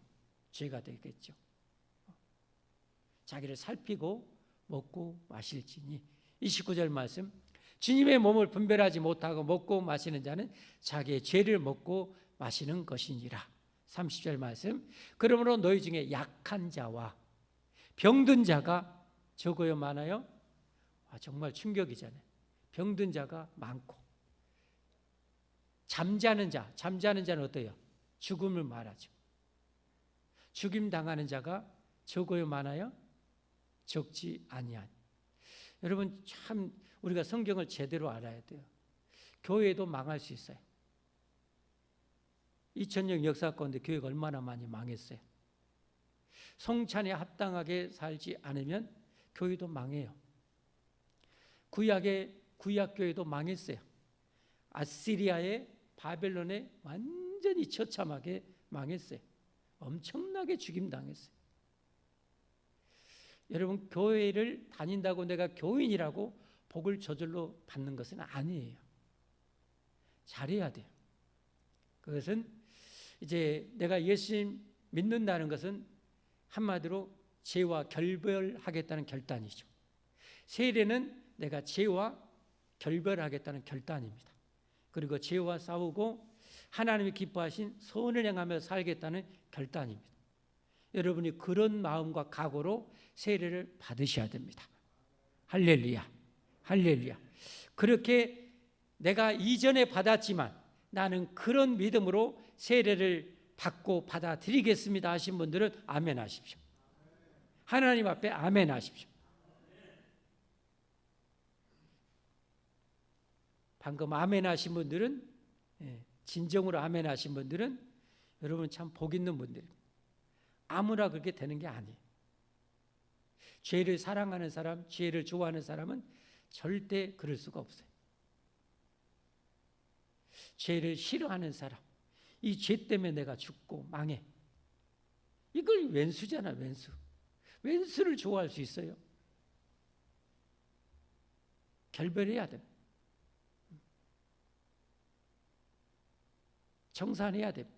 죄가 되겠죠. 자기를 살피고 먹고 마실지니. 29절 말씀 주님의 몸을 분별하지 못하고 먹고 마시는 자는 자기의 죄를 먹고 마시는 것이니라. 30절 말씀 그러므로 너희 중에 약한 자와 병든 자가 적어요 많아요? 정말 충격이잖아요. 병든 자가 많고 잠자는 자는 어때요? 죽음을 말하죠. 죽임 당하는 자가 적어요 많아요? 적지 아니하니. 여러분 참 우리가 성경을 제대로 알아야 돼요. 교회도 망할 수 있어요. 2000년 역사 가운데 교회가 얼마나 많이 망했어요. 성찬에 합당하게 살지 않으면 교회도 망해요. 구약 교회도 망했어요. 아시리아의 바벨론에 완전히 처참하게 망했어요. 엄청나게 죽임당했어요. 여러분 교회를 다닌다고 내가 교인이라고 복을 저절로 받는 것은 아니에요. 잘해야 돼요. 그것은 이제 내가 예수님 믿는다는 것은 한마디로 죄와 결별하겠다는 결단이죠. 세례는 내가 죄와 결별하겠다는 결단입니다. 그리고 죄와 싸우고 하나님이 기뻐하신 선을 행하며 살겠다는 결단입니다. 여러분이 그런 마음과 각오로 세례를 받으셔야 됩니다. 할렐루야, 할렐루야. 그렇게 내가 이전에 받았지만 나는 그런 믿음으로 세례를 받고 받아들이겠습니다 하신 분들은 아멘 하십시오. 하나님 앞에 아멘 하십시오. 방금 아멘 하신 분들은, 진정으로 아멘 하신 분들은 여러분 참 복 있는 분들입니다. 아무나 그렇게 되는 게 아니에요. 죄를 사랑하는 사람, 죄를 좋아하는 사람은 절대 그럴 수가 없어요. 죄를 싫어하는 사람, 이 죄 때문에 내가 죽고 망해. 이걸 왼수잖아, 왼수. 왼수를 좋아할 수 있어요? 결별해야 됩니다. 정산해야 됩니다.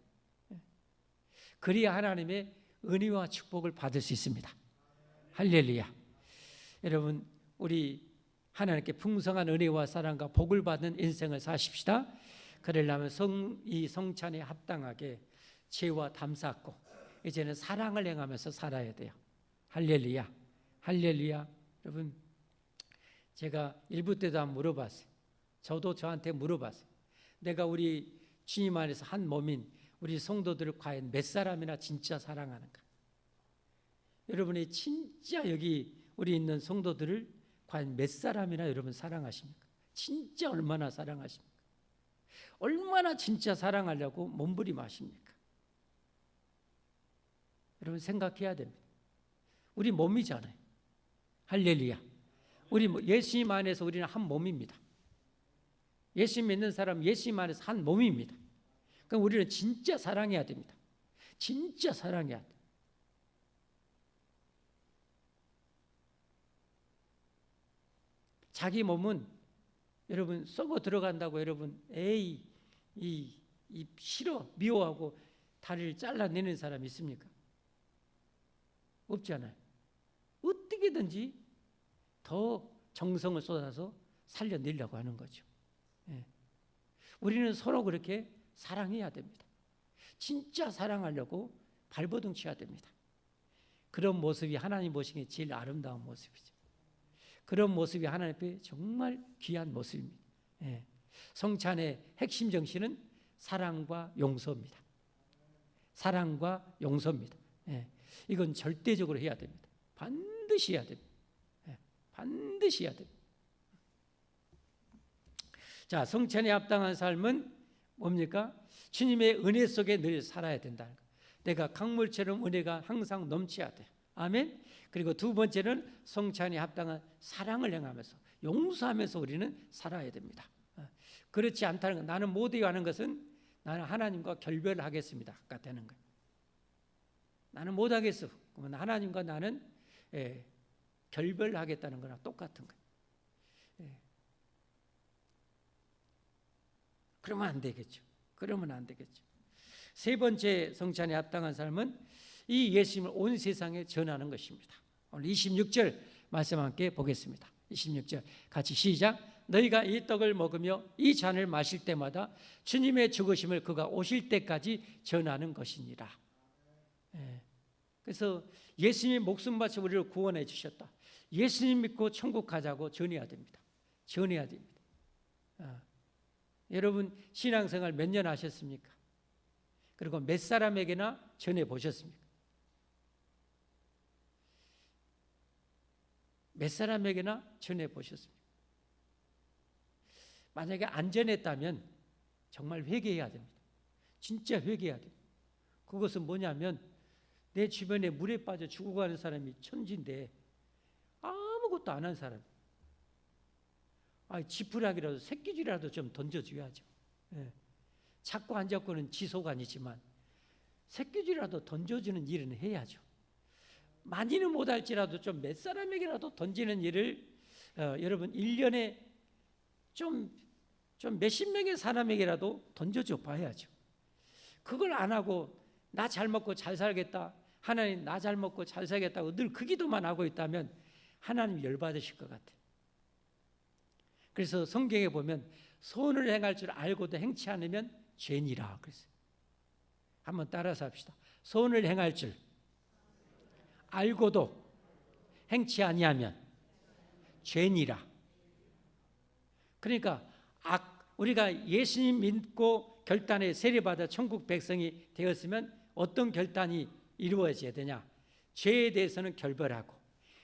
그래야 하나님의 은혜와 축복을 받을 수 있습니다. 할렐루야. 여러분 우리 하나님께 풍성한 은혜와 사랑과 복을 받는 인생을 사십시다. 그러려면 이 성찬에 합당하게 죄와 담쌓고 이제는 사랑을 행하면서 살아야 돼요. 할렐루야, 할렐루야. 여러분 제가 일부 때도 한번 물어봤어요. 저도 저한테 물어봤어요. 내가 우리 주님 안에서 한 몸인 우리 성도들을 과연 몇 사람이나 진짜 사랑하는가? 여러분이 진짜 여기 우리 있는 성도들을 과연 몇 사람이나 여러분 사랑하십니까? 진짜 얼마나 사랑하십니까? 얼마나 진짜 사랑하려고 몸부림하십니까? 여러분 생각해야 됩니다. 우리 몸이잖아요. 할렐루야. 우리 예수님 안에서 우리는 한 몸입니다. 예수 믿는 사람 예수님 안에서 한 몸입니다. 그럼 우리는 진짜 사랑해야 됩니다. 진짜 사랑해야 돼. 자기 몸은 여러분 썩어 들어간다고 여러분 에이 이 싫어 미워하고 다리를 잘라내는 사람이 있습니까? 없잖아요. 어떻게든지 더 정성을 쏟아서 살려내려고 하는 거죠. 예. 우리는 서로 그렇게 사랑해야 됩니다. 진짜 사랑하려고 발버둥 쳐야 됩니다. 그런 모습이 하나님 보시기에 제일 아름다운 모습이죠. 그런 모습이 하나님 앞에 정말 귀한 모습입니다. 예. 성찬의 핵심 정신은 사랑과 용서입니다. 사랑과 용서입니다. 예. 이건 절대적으로 해야 됩니다. 반드시 해야 됩니다. 예. 반드시 해야 됩니다. 자, 성찬에 합당한 삶은 뭡니까? 주님의 은혜 속에 늘 살아야 된다는 거. 내가 강물처럼 은혜가 항상 넘쳐야 돼. 아멘. 그리고 두 번째는 성찬에 합당한 사랑을 행하면서 용서하면서 우리는 살아야 됩니다. 그렇지 않다는 것, 나는 못해요 하는 것은 나는 하나님과 결별하겠습니다.가 되는 거예요. 나는 못하겠어. 그러면 하나님과 나는 결별하겠다는 거랑 똑같은 거예요. 그러면 안 되겠죠. 그러면 안 되겠죠. 세 번째 성찬에 합당한 삶은 이 예수님을 온 세상에 전하는 것입니다. 오늘 26절 말씀 함께 보겠습니다. 26절 같이 시작. 너희가 이 떡을 먹으며 이 잔을 마실 때마다 주님의 죽으심을 그가 오실 때까지 전하는 것이니라. 그래서 예수님이 목숨 바쳐 우리를 구원해 주셨다. 예수님 믿고 천국 가자고 전해야 됩니다. 전해야 됩니다. 여러분 신앙생활 몇 년 하셨습니까? 그리고 몇 사람에게나 전해 보셨습니까? 몇 사람에게나 전해 보셨습니까? 만약에 안 전했다면 정말 회개해야 됩니다. 진짜 회개해야 됩니다. 그것은 뭐냐면 내 주변에 물에 빠져 죽어가는 사람이 천지인데 아무것도 안 한 사람, 지푸라기라도 새끼줄이라도 좀 던져줘야죠. 예. 잡고 안 잡고는 지소가 아니지만 새끼줄이라도 던져주는 일은 해야죠. 많이는 못할지라도 좀 몇 사람에게라도 던지는 일을 여러분 1년에 좀 몇십 명의 사람에게라도 던져줘 봐야죠. 그걸 안 하고 나 잘 먹고 잘 살겠다, 하나님 나 잘 먹고 잘 살겠다고 늘 그 기도만 하고 있다면 하나님 열받으실 것 같아요. 그래서 성경에 보면 선을 행할 줄 알고도 행치 않으면 죄니라 그랬어요. 한번 따라서 합시다. 선을 행할 줄 알고도 행치 아니하면 죄니라. 그러니까 우리가 예수님 믿고 결단에 세례받아 천국 백성이 되었으면 어떤 결단이 이루어져야 되냐? 죄에 대해서는 결별하고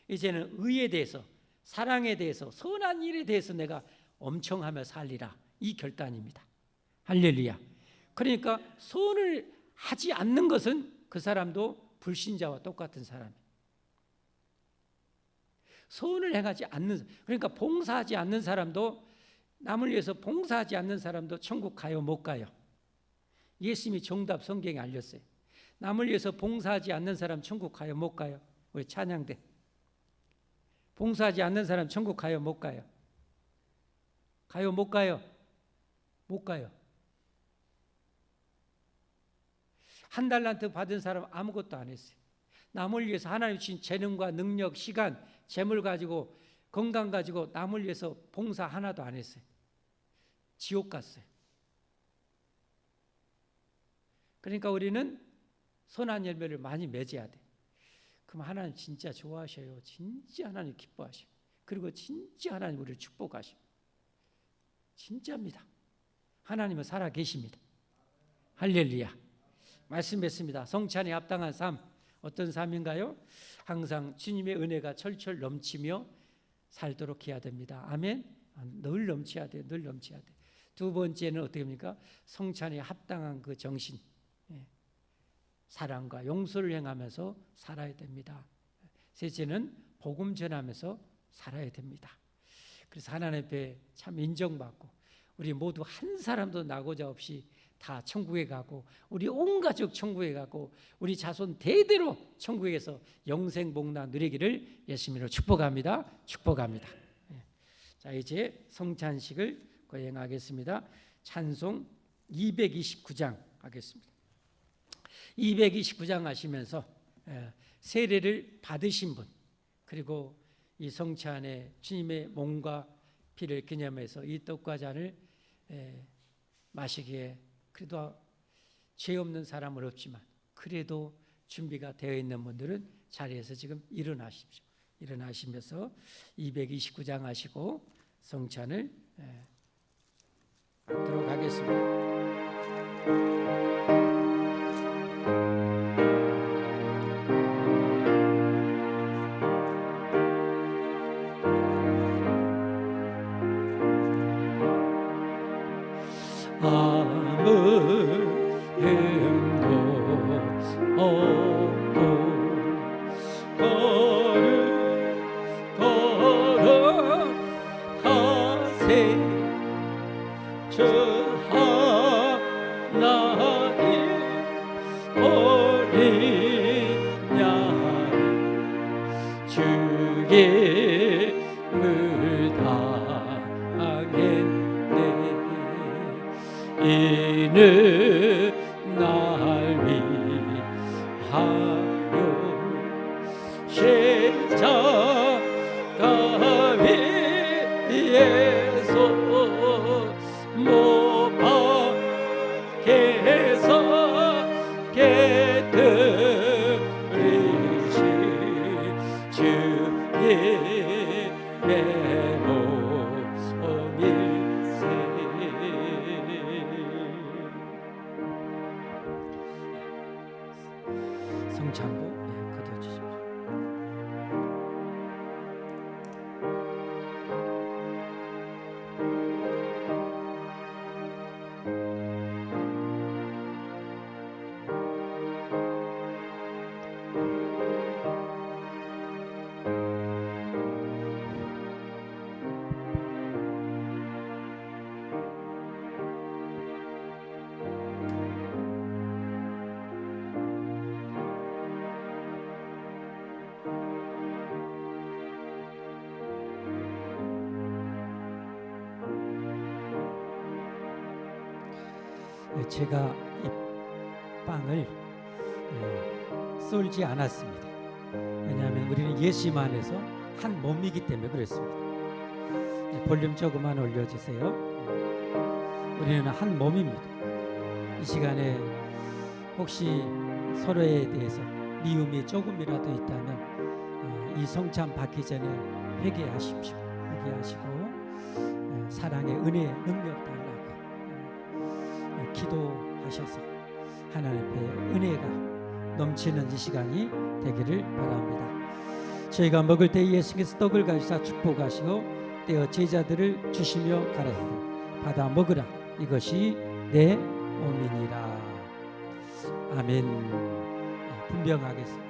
이제는 의에 대해서, 사랑에 대해서, 선한 일에 대해서 내가 엄청 하며 살리라. 이 결단입니다. 할렐루야. 그러니까 선을 하지 않는 것은 그 사람도 불신자와 똑같은 사람이에요. 선을 행하지 않는, 그러니까 봉사하지 않는 사람도, 남을 위해서 봉사하지 않는 사람도 천국 가요 못 가요? 예수님이 정답 성경에 알렸어요. 남을 위해서 봉사하지 않는 사람 천국 가요 못 가요? 우리 찬양대 봉사하지 않는 사람 천국 가요 못 가요? 가요 못 가요? 못 가요. 한 달란트 받은 사람 아무것도 안 했어요. 남을 위해서 하나님 주신 재능과 능력, 시간, 재물 가지고, 건강 가지고 남을 위해서 봉사 하나도 안 했어요. 지옥 갔어요. 그러니까 우리는 선한 열매를 많이 맺어야 돼. 그럼 하나님 진짜 좋아하셔요. 진짜 하나님 기뻐하셔요. 그리고 진짜 하나님 우리를 축복하셔요. 진짜입니다. 하나님은 살아 계십니다. 할렐루야. 말씀했습니다. 성찬에 합당한 삶, 어떤 삶인가요? 항상 주님의 은혜가 철철 넘치며 살도록 해야 됩니다. 아멘. 늘 넘쳐야 돼요. 늘 넘쳐야 돼요. 두 번째는 어떻게 합니까? 성찬에 합당한 그 정신, 사랑과 용서를 행하면서 살아야 됩니다. 셋째는 복음 전하면서 살아야 됩니다. 그래서 하나님 앞에 참 인정받고 우리 모두 한 사람도 나고자 없이 다 천국에 가고 우리 온 가족 천국에 가고 우리 자손 대대로 천국에서 영생 복락 누리기를 예수님으로 축복합니다. 축복합니다. 자, 이제 성찬식을 거행하겠습니다. 찬송 229장 하겠습니다. 229장 하시면서 세례를 받으신 분, 그리고 이 성찬에 주님의 몸과 피를 기념해서 이 떡과 잔을 마시기에 그래도 죄 없는 사람은 없지만 그래도 준비가 되어 있는 분들은 자리에서 지금 일어나십시오. 일어나시면서 229장 하시고 성찬을 받도록 하겠습니다. 아무 힘도 없고 걸어가세 저 하나님 어린 양 주님을 당했네 이는 날 위하여 십자가 위에서 못 박혀서 깨뜨리신 주님의 몸일세. 성찬도 거둬주십시오. 제가 이 빵을 썰지 않았습니다. 왜냐하면 우리는 예수님 안에서 한 몸이기 때문에 그렇습니다. 볼륨 조금만 올려주세요. 우리는 한 몸입니다. 이 시간에 혹시 서로에 대해서 미움이 조금이라도 있다면 이 성찬 받기 전에 회개하십시오. 회개하시고 사랑의 은혜의 능력 달라고 기도하셔서 하나님 앞에 은혜가 넘치는 이 시간이 되기를 바랍니다. 저희가 먹을 때 예수께서 떡을 가지사 축복하시고 떼어 제자들을 주시며 가라사대 받아 먹으라 이것이 내 몸이니라. 아멘. 분명하겠습니다.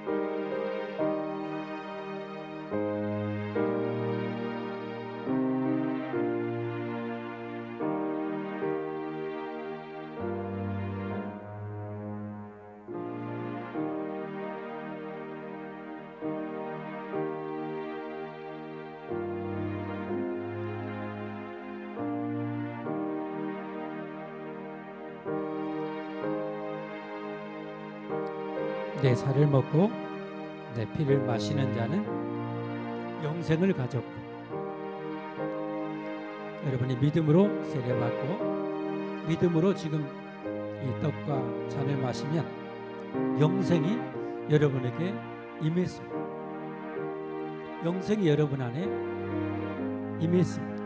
내 살을 먹고 내 피를 마시는 자는 영생을 가졌고 여러분이 믿음으로 세례받고 믿음으로 지금 이 떡과 잔을 마시면 영생이 여러분에게 임했습니다. 영생이 여러분 안에 임했습니다.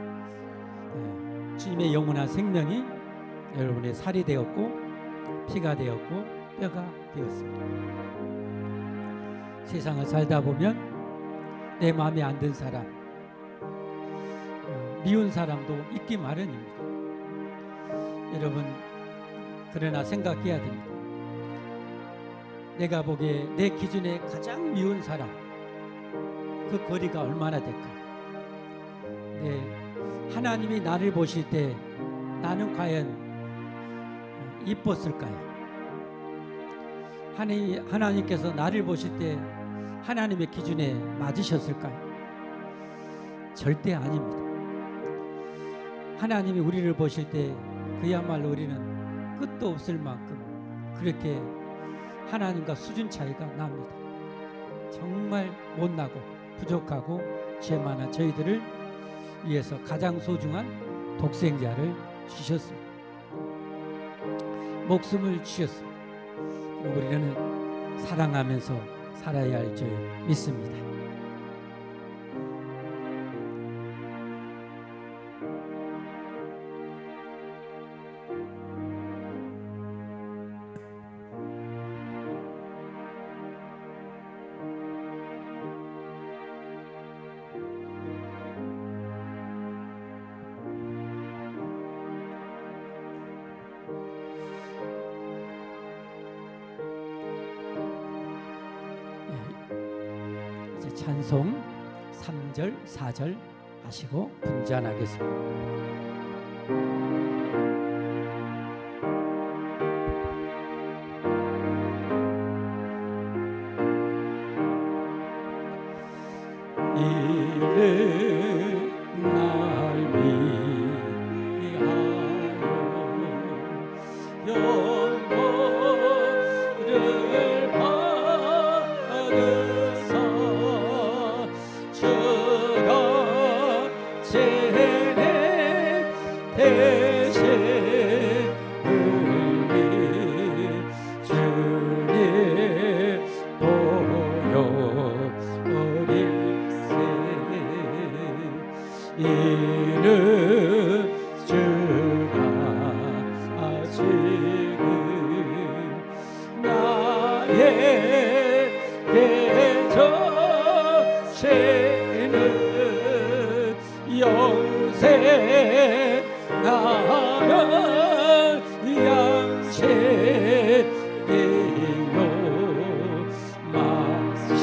주님의 영원한 생명이 여러분의 살이 되었고 피가 되었고 뼈가 되었습니다. 세상을 살다 보면 내 마음에 안 든 사람, 미운 사람도 있기 마련입니다. 여러분 그러나 생각해야 됩니다. 내가 보기에 내 기준에 가장 미운 사람, 그 거리가 얼마나 될까? 하나님이 나를 보실 때 나는 과연 이뻤을까요? 하나님께서 나를 보실 때 하나님의 기준에 맞으셨을까요? 절대 아닙니다. 하나님이 우리를 보실 때 그야말로 우리는 끝도 없을 만큼 그렇게 하나님과 수준 차이가 납니다. 정말 못나고 부족하고 죄 많은 저희들을 위해서 가장 소중한 독생자를 주셨습니다. 목숨을 주셨습니다. 우리는 사랑하면서 살아야 할 줄 믿습니다. 이제 찬송 3절, 4절 하시고 분잔하겠습니다. 이를 날 위하여 영광을 받으사 주가 제내 대신 우리 주님 보여 이는 주가 지금 나에게 저시는 영생하는 양식이요 마시는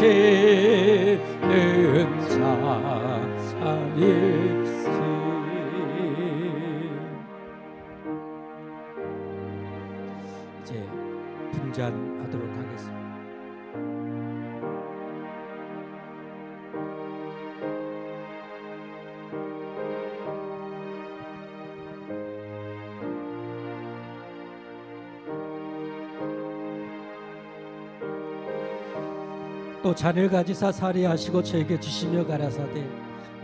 자니 이제 분잔하도록 하겠습니다. 또 잔을 가지사 살해하시고 저에게 주시며 가라사대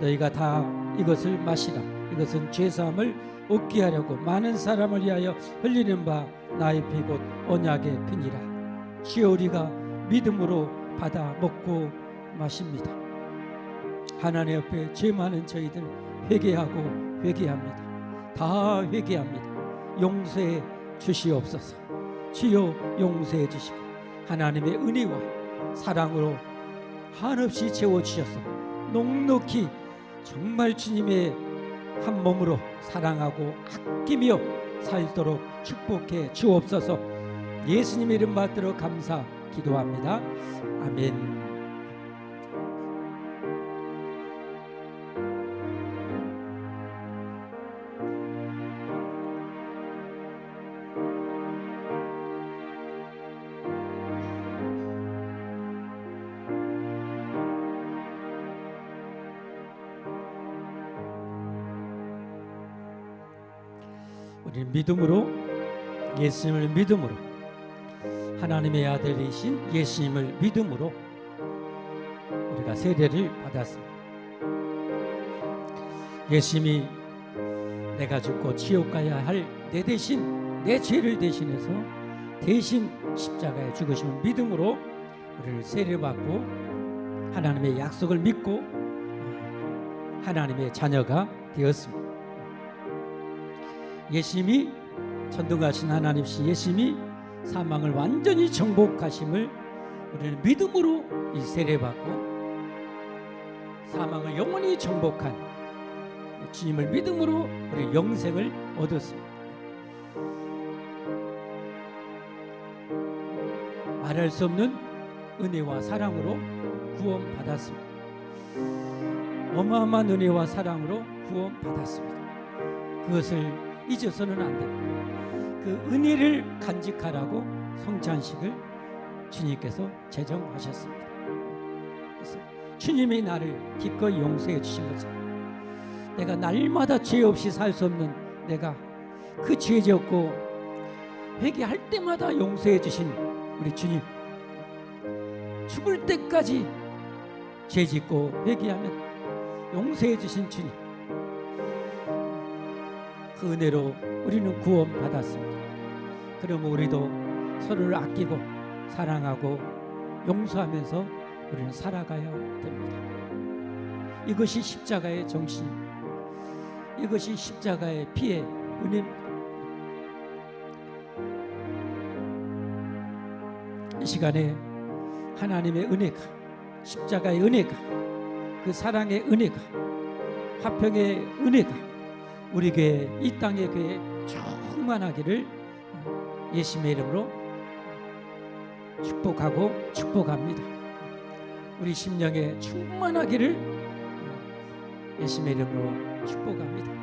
너희가 다 이것을 마시라. 이것은 죄사함을 얻게 하려고 많은 사람을 위하여 흘리는 바 나의 피 곧 언약의 피니라. 주여 우리가 믿음으로 받아 먹고 마십니다. 하나님 앞에 죄 많은 저희들 회개하고 회개합니다. 다 회개합니다. 용서해 주시옵소서. 주여 용서해 주시고 하나님의 은혜와 사랑으로 한없이 채워주셔서 넉넉히 정말 주님의 한 몸으로 사랑하고 아끼며 살도록 축복해 주옵소서. 예수님의 이름 받들어 감사 기도합니다. 아멘. 우리 믿음으로 예수님을 믿음으로 하나님의 아들이신 예수님을 믿음으로 우리가 세례를 받았습니다. 예수님이 내가 죽고 지옥 가야 할 내 대신 내 죄를 대신해서 대신 십자가에 죽으심을 믿음으로 우리를 세례받고 하나님의 약속을 믿고 하나님의 자녀가 되었습니다. 예수님이 전능하신 하나님이신 예수님이 사망을 완전히 정복하심을 우리는 믿음으로 이 세례받고 사망을 영원히 정복한 주님을 믿음으로 우리 영생을 얻었습니다. 말할 수 없는 은혜와 사랑으로 구원받았습니다. 어마어마한 은혜와 사랑으로 구원받았습니다. 그것을 잊어서는 안 됩니다. 그 은혜를 간직하라고 성찬식을 주님께서 제정하셨습니다. 그래서 주님이 나를 기꺼이 용서해 주신 것처럼 내가 날마다 죄 없이 살 수 없는 내가 그 죄 짓고 회개할 때마다 용서해 주신 우리 주님, 죽을 때까지 죄 짓고 회개하면 용서해 주신 주님, 그 은혜로 우리는 구원 받았습니다. 그러면 우리도 서로를 아끼고 사랑하고 용서하면서 우리는 살아가야 됩니다. 이것이 십자가의 정신입니다. 이것이 십자가의 피의 은혜입니다. 이 시간에 하나님의 은혜가, 십자가의 은혜가, 그 사랑의 은혜가, 화평의 은혜가 우리 교회, 이 땅의 교회에 충만하기를 예수님의 이름으로 축복하고 축복합니다. 우리 심령에 충만하기를 예수님의 이름으로 축복합니다.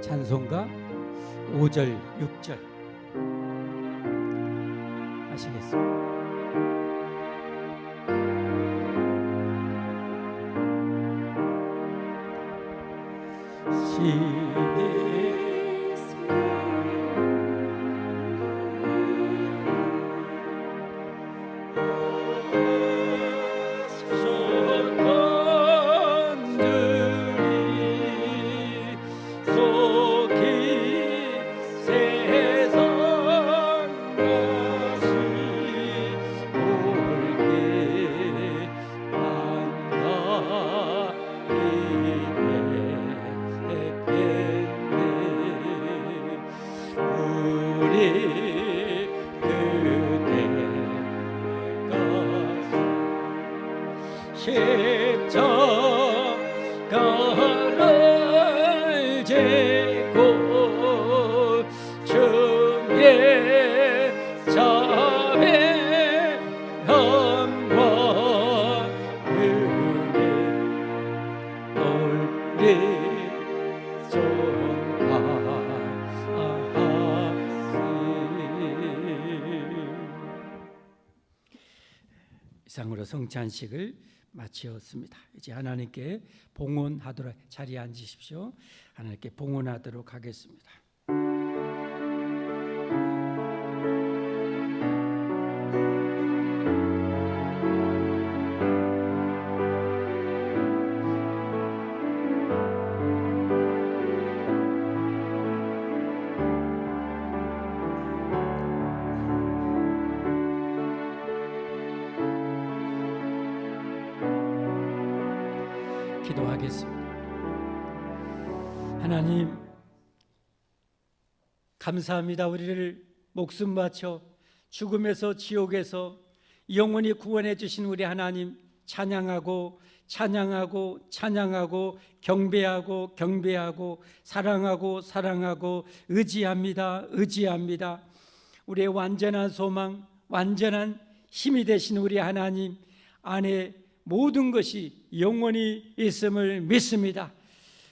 찬송가 5절, 6절 하시겠습니다. 십자가를 지고 주의 자비함과 은혜 우리 전하시니. 이상으로 성찬식을 마치었습니다. 이제 하나님께 봉헌하도록, 자리에 앉으십시오. 하나님께 봉헌하도록 하겠습니다. 기도하겠습니다. 하나님, 감사합니다. 우리를 목숨 바쳐 죽음에서, 지옥에서 영원히 구원해 주신 우리 하나님 찬양하고 찬양하고 찬양하고 경배하고 경배하고 사랑하고 사랑하고 의지합니다. 의지합니다. 우리의 완전한 소망, 완전한 힘이 되신 우리 하나님 안에 모든 것이 영원히 있음을 믿습니다.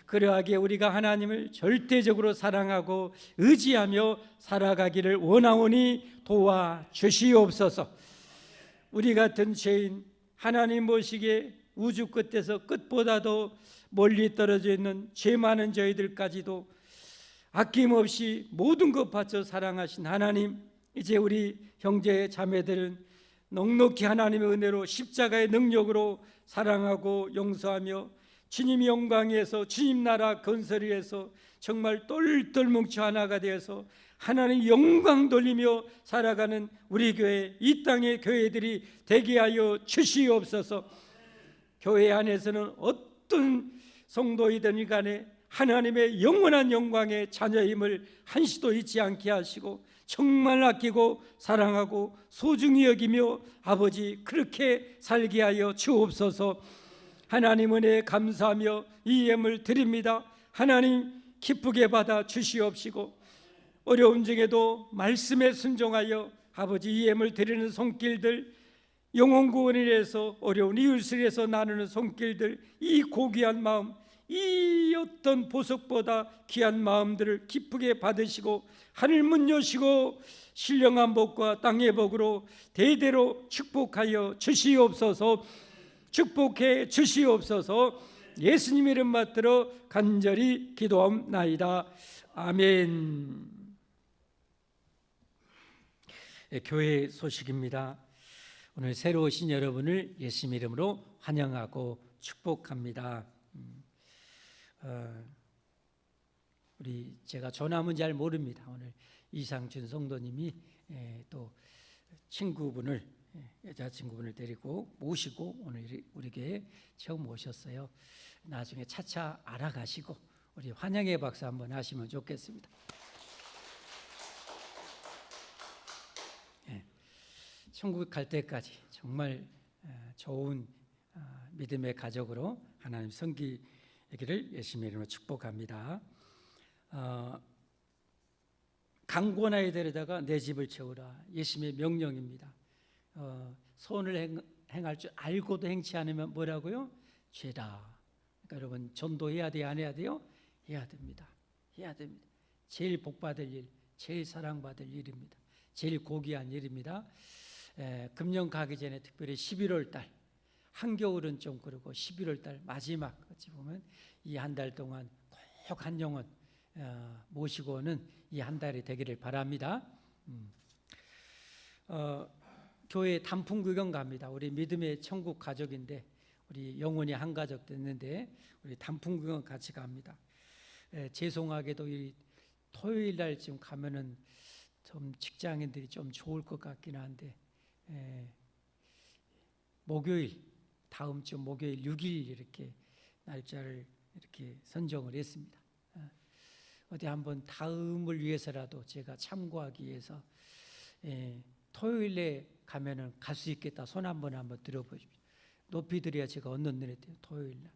그러하기에 우리가 하나님을 절대적으로 사랑하고 의지하며 살아가기를 원하오니 도와주시옵소서. 우리 같은 죄인, 하나님 모시기에 우주 끝에서 끝보다도 멀리 떨어져 있는 죄 많은 저희들까지도 아낌없이 모든 것 바쳐 사랑하신 하나님, 이제 우리 형제 자매들은 넉넉히 하나님의 은혜로 십자가의 능력으로 사랑하고 용서하며 주님 영광에서 주님 나라 건설을 해서 정말 똘똘 뭉쳐 하나가 되어서 하나님 영광 돌리며 살아가는 우리 교회, 이 땅의 교회들이 되게 하여 주시옵소서. 교회 안에서는 어떤 성도이든 간에 하나님의 영원한 영광의 자녀임을 한시도 잊지 않게 하시고 정말 아끼고 사랑하고 소중히 여기며 아버지 그렇게 살게 하여 주옵소서. 하나님 은혜에 감사하며 이 예물 드립니다. 하나님 기쁘게 받아 주시옵시고 어려움 중에도 말씀에 순종하여 아버지 이 예물 드리는 손길들, 영혼 구원을 위해서 어려운 이웃을 위해서 나누는 손길들, 이 고귀한 마음, 이 어떤 보석보다 귀한 마음들을 기쁘게 받으시고 하늘 문 여시고 신령한 복과 땅의 복으로 대대로 축복하여 주시옵소서. 축복해 주시옵소서. 예수님 이름 받들어 간절히 기도하옵나이다. 아멘. 교회 소식입니다. 오늘 새로 오신 여러분을 예수님 이름으로 환영하고 축복합니다. 제가 전함은 잘 모릅니다. 오늘 이상춘 성도님이 또 친구분을, 여자친구분을 데리고 모시고 오늘 우리 교회에 처음 오셨어요. 나중에 차차 알아가시고 우리 환영의 박수 한번 하시면 좋겠습니다. 천국 갈 때까지 정말 좋은 믿음의 가족으로 하나님 섬기기를 예수님의 이름으로 축복합니다. 강권하여 데려다가 내 집을 채우라. 예수님의 명령입니다. 선을 행할 줄 알고도 행치 않으면 뭐라고요? 죄다. 그러니까 여러분 전도해야 돼요? 안 해야 돼요? 해야 됩니다. 해야 됩니다. 제일 복받을 일, 제일 사랑받을 일입니다. 제일 고귀한 일입니다. 금년 가기 전에 특별히 11월 달, 한겨울은 좀 그러고 11월 달 마지막 어찌 보면 이 한 달 동안 꼭 한 영혼 모시고 오는 이 한 달이 되기를 바랍니다. 교회 단풍 구경 갑니다. 우리 믿음의 천국 가족인데 우리 영혼이 한 가족 됐는데 우리 단풍 구경 같이 갑니다. 죄송하게도 이 토요일 날 지금 가면은 좀 직장인들이 좀 좋을 것 같긴 한데 목요일, 다음 주 목요일 6일 이렇게 날짜를 이렇게 선정을 했습니다. 어디 한번 다음을 위해서라도 제가 참고하기 위해서 토요일에 가면은 갈 수 있겠다. 손 한번 들어보십시오. 높이 드려야 제가 얻는 눈에 띄어요. 토요일 날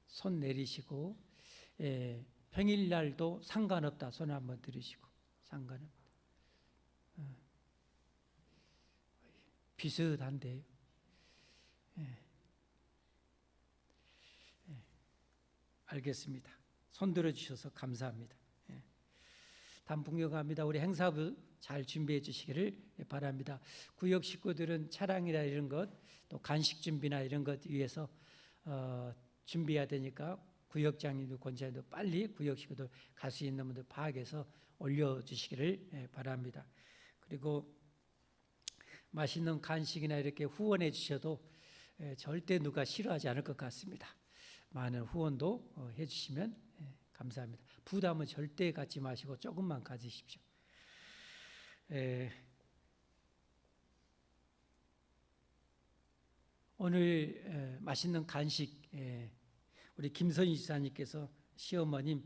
손 내리시고 평일 날도 상관없다. 손 한번 들으시고 상관없다. 비슷한데요. 알겠습니다. 손 들어주셔서 감사합니다. 단풍역 갑니다. 우리 행사부 잘 준비해 주시기를 바랍니다. 구역 식구들은 차량이나 이런 것, 또 간식 준비나 이런 것 위해서 준비해야 되니까 구역장님도 권장님도 빨리 구역 식구들 갈 수 있는 분들 파악해서 올려주시기를 바랍니다. 그리고 맛있는 간식이나 이렇게 후원해 주셔도 절대 누가 싫어하지 않을 것 같습니다. 많은 후원도 해주시면 감사합니다. 부담은 절대 갖지 마시고 조금만 가지십시오. 오늘 맛있는 간식 우리 김선희 지사님께서 시어머님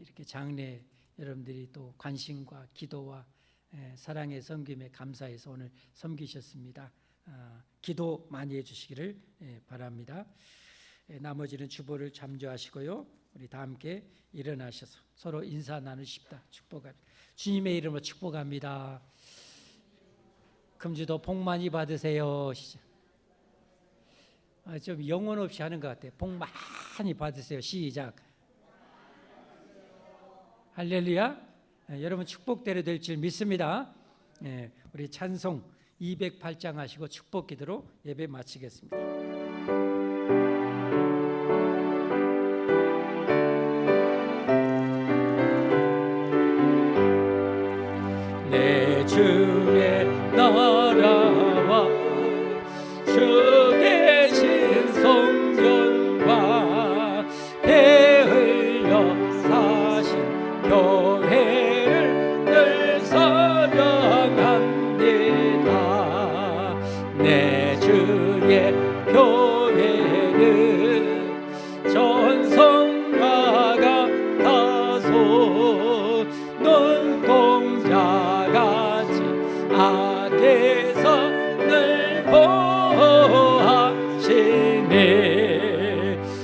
이렇게 장례 여러분들이 또 관심과 기도와 사랑의 섬김에 감사해서 오늘 섬기셨습니다. 기도 많이 해주시기를 바랍니다. 나머지는 주보를 잠조하시고요. 우리 다 함께 일어나셔서 서로 인사 나누십시다. 축복합니다. 주님의 이름으로 축복합니다. 금주도 복 많이 받으세요. 시작. 좀 영혼 없이 하는 것 같아요. 복 많이 받으세요. 시작. 할렐루야. 여러분 축복대로 될 줄 믿습니다. 우리 찬송 208장 하시고 축복 기도로 예배 마치겠습니다. 내 주의 나라와 주 계신 성전과 배 흘려 사신 교회를 늘 사랑합니다. 내 주의 교회는 전성과 같아서 눈동자같이 악에서 늘 보호하시네.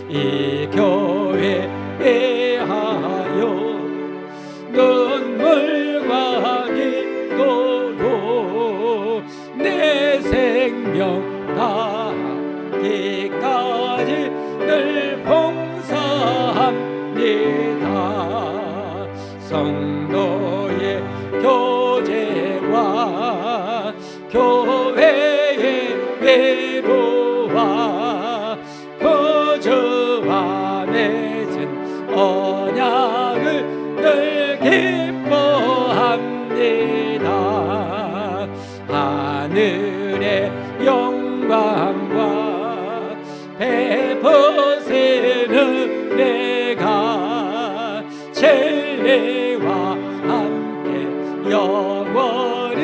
이 교회에 하여 눈물과 기도로 내 생명 다하기까지 늘 봉사합니다. 성도의 교제와 교회의 배로와 거저와 맺은 언약을 늘 기뻐합니다. 하늘의 영광과 베푸시는 내가 진리와 함께 영원히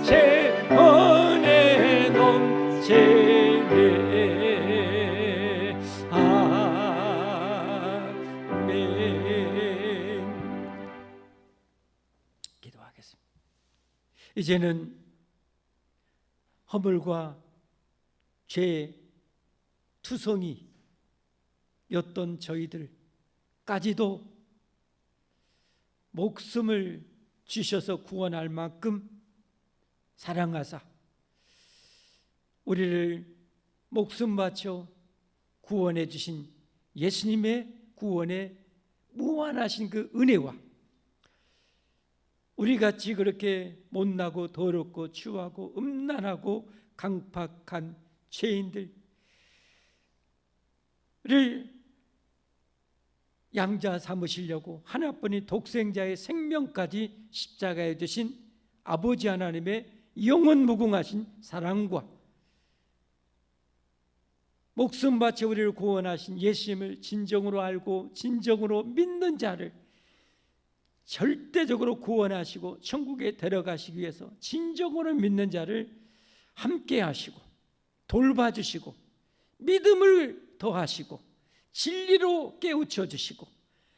재혼해 넘치네. 아멘. 기도하겠습니다. 이제는 허물과 죄 투성이였던 저희들까지도 목숨을 주셔서 구원할 만큼 사랑하사 우리를 목숨 바쳐 구원해 주신 예수님의 구원에 무한하신 그 은혜와 우리같이 그렇게 못나고 더럽고 추하고 음란하고 강팍한 죄인들을 양자 삼으시려고 하나뿐인 독생자의 생명까지 십자가에 두신 아버지 하나님의 영원무궁하신 사랑과 목숨 바쳐 우리를 구원하신 예수님을 진정으로 알고 진정으로 믿는 자를 절대적으로 구원하시고 천국에 데려가시기 위해서 진정으로 믿는 자를 함께 하시고 돌봐주시고 믿음을 더하시고 진리로 깨우쳐 주시고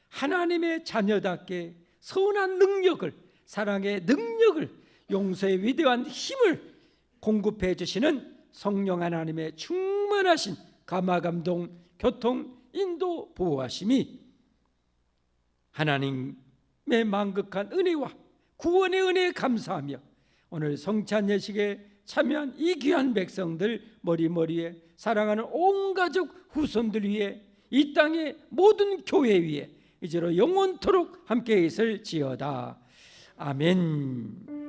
하나님의 자녀답게 선한 능력을, 사랑의 능력을, 용서의 위대한 힘을 공급해 주시는 성령 하나님의 충만하신 감화감동, 교통, 인도, 보호하심이 하나님의 만극한 은혜와 구원의 은혜에 감사하며 오늘 성찬 예식에 참여한 이 귀한 백성들 머리머리에 사랑하는 온 가족 후손들 위해 이 땅의 모든 교회 위에 이제로 영원토록 함께 있을지어다. 아멘.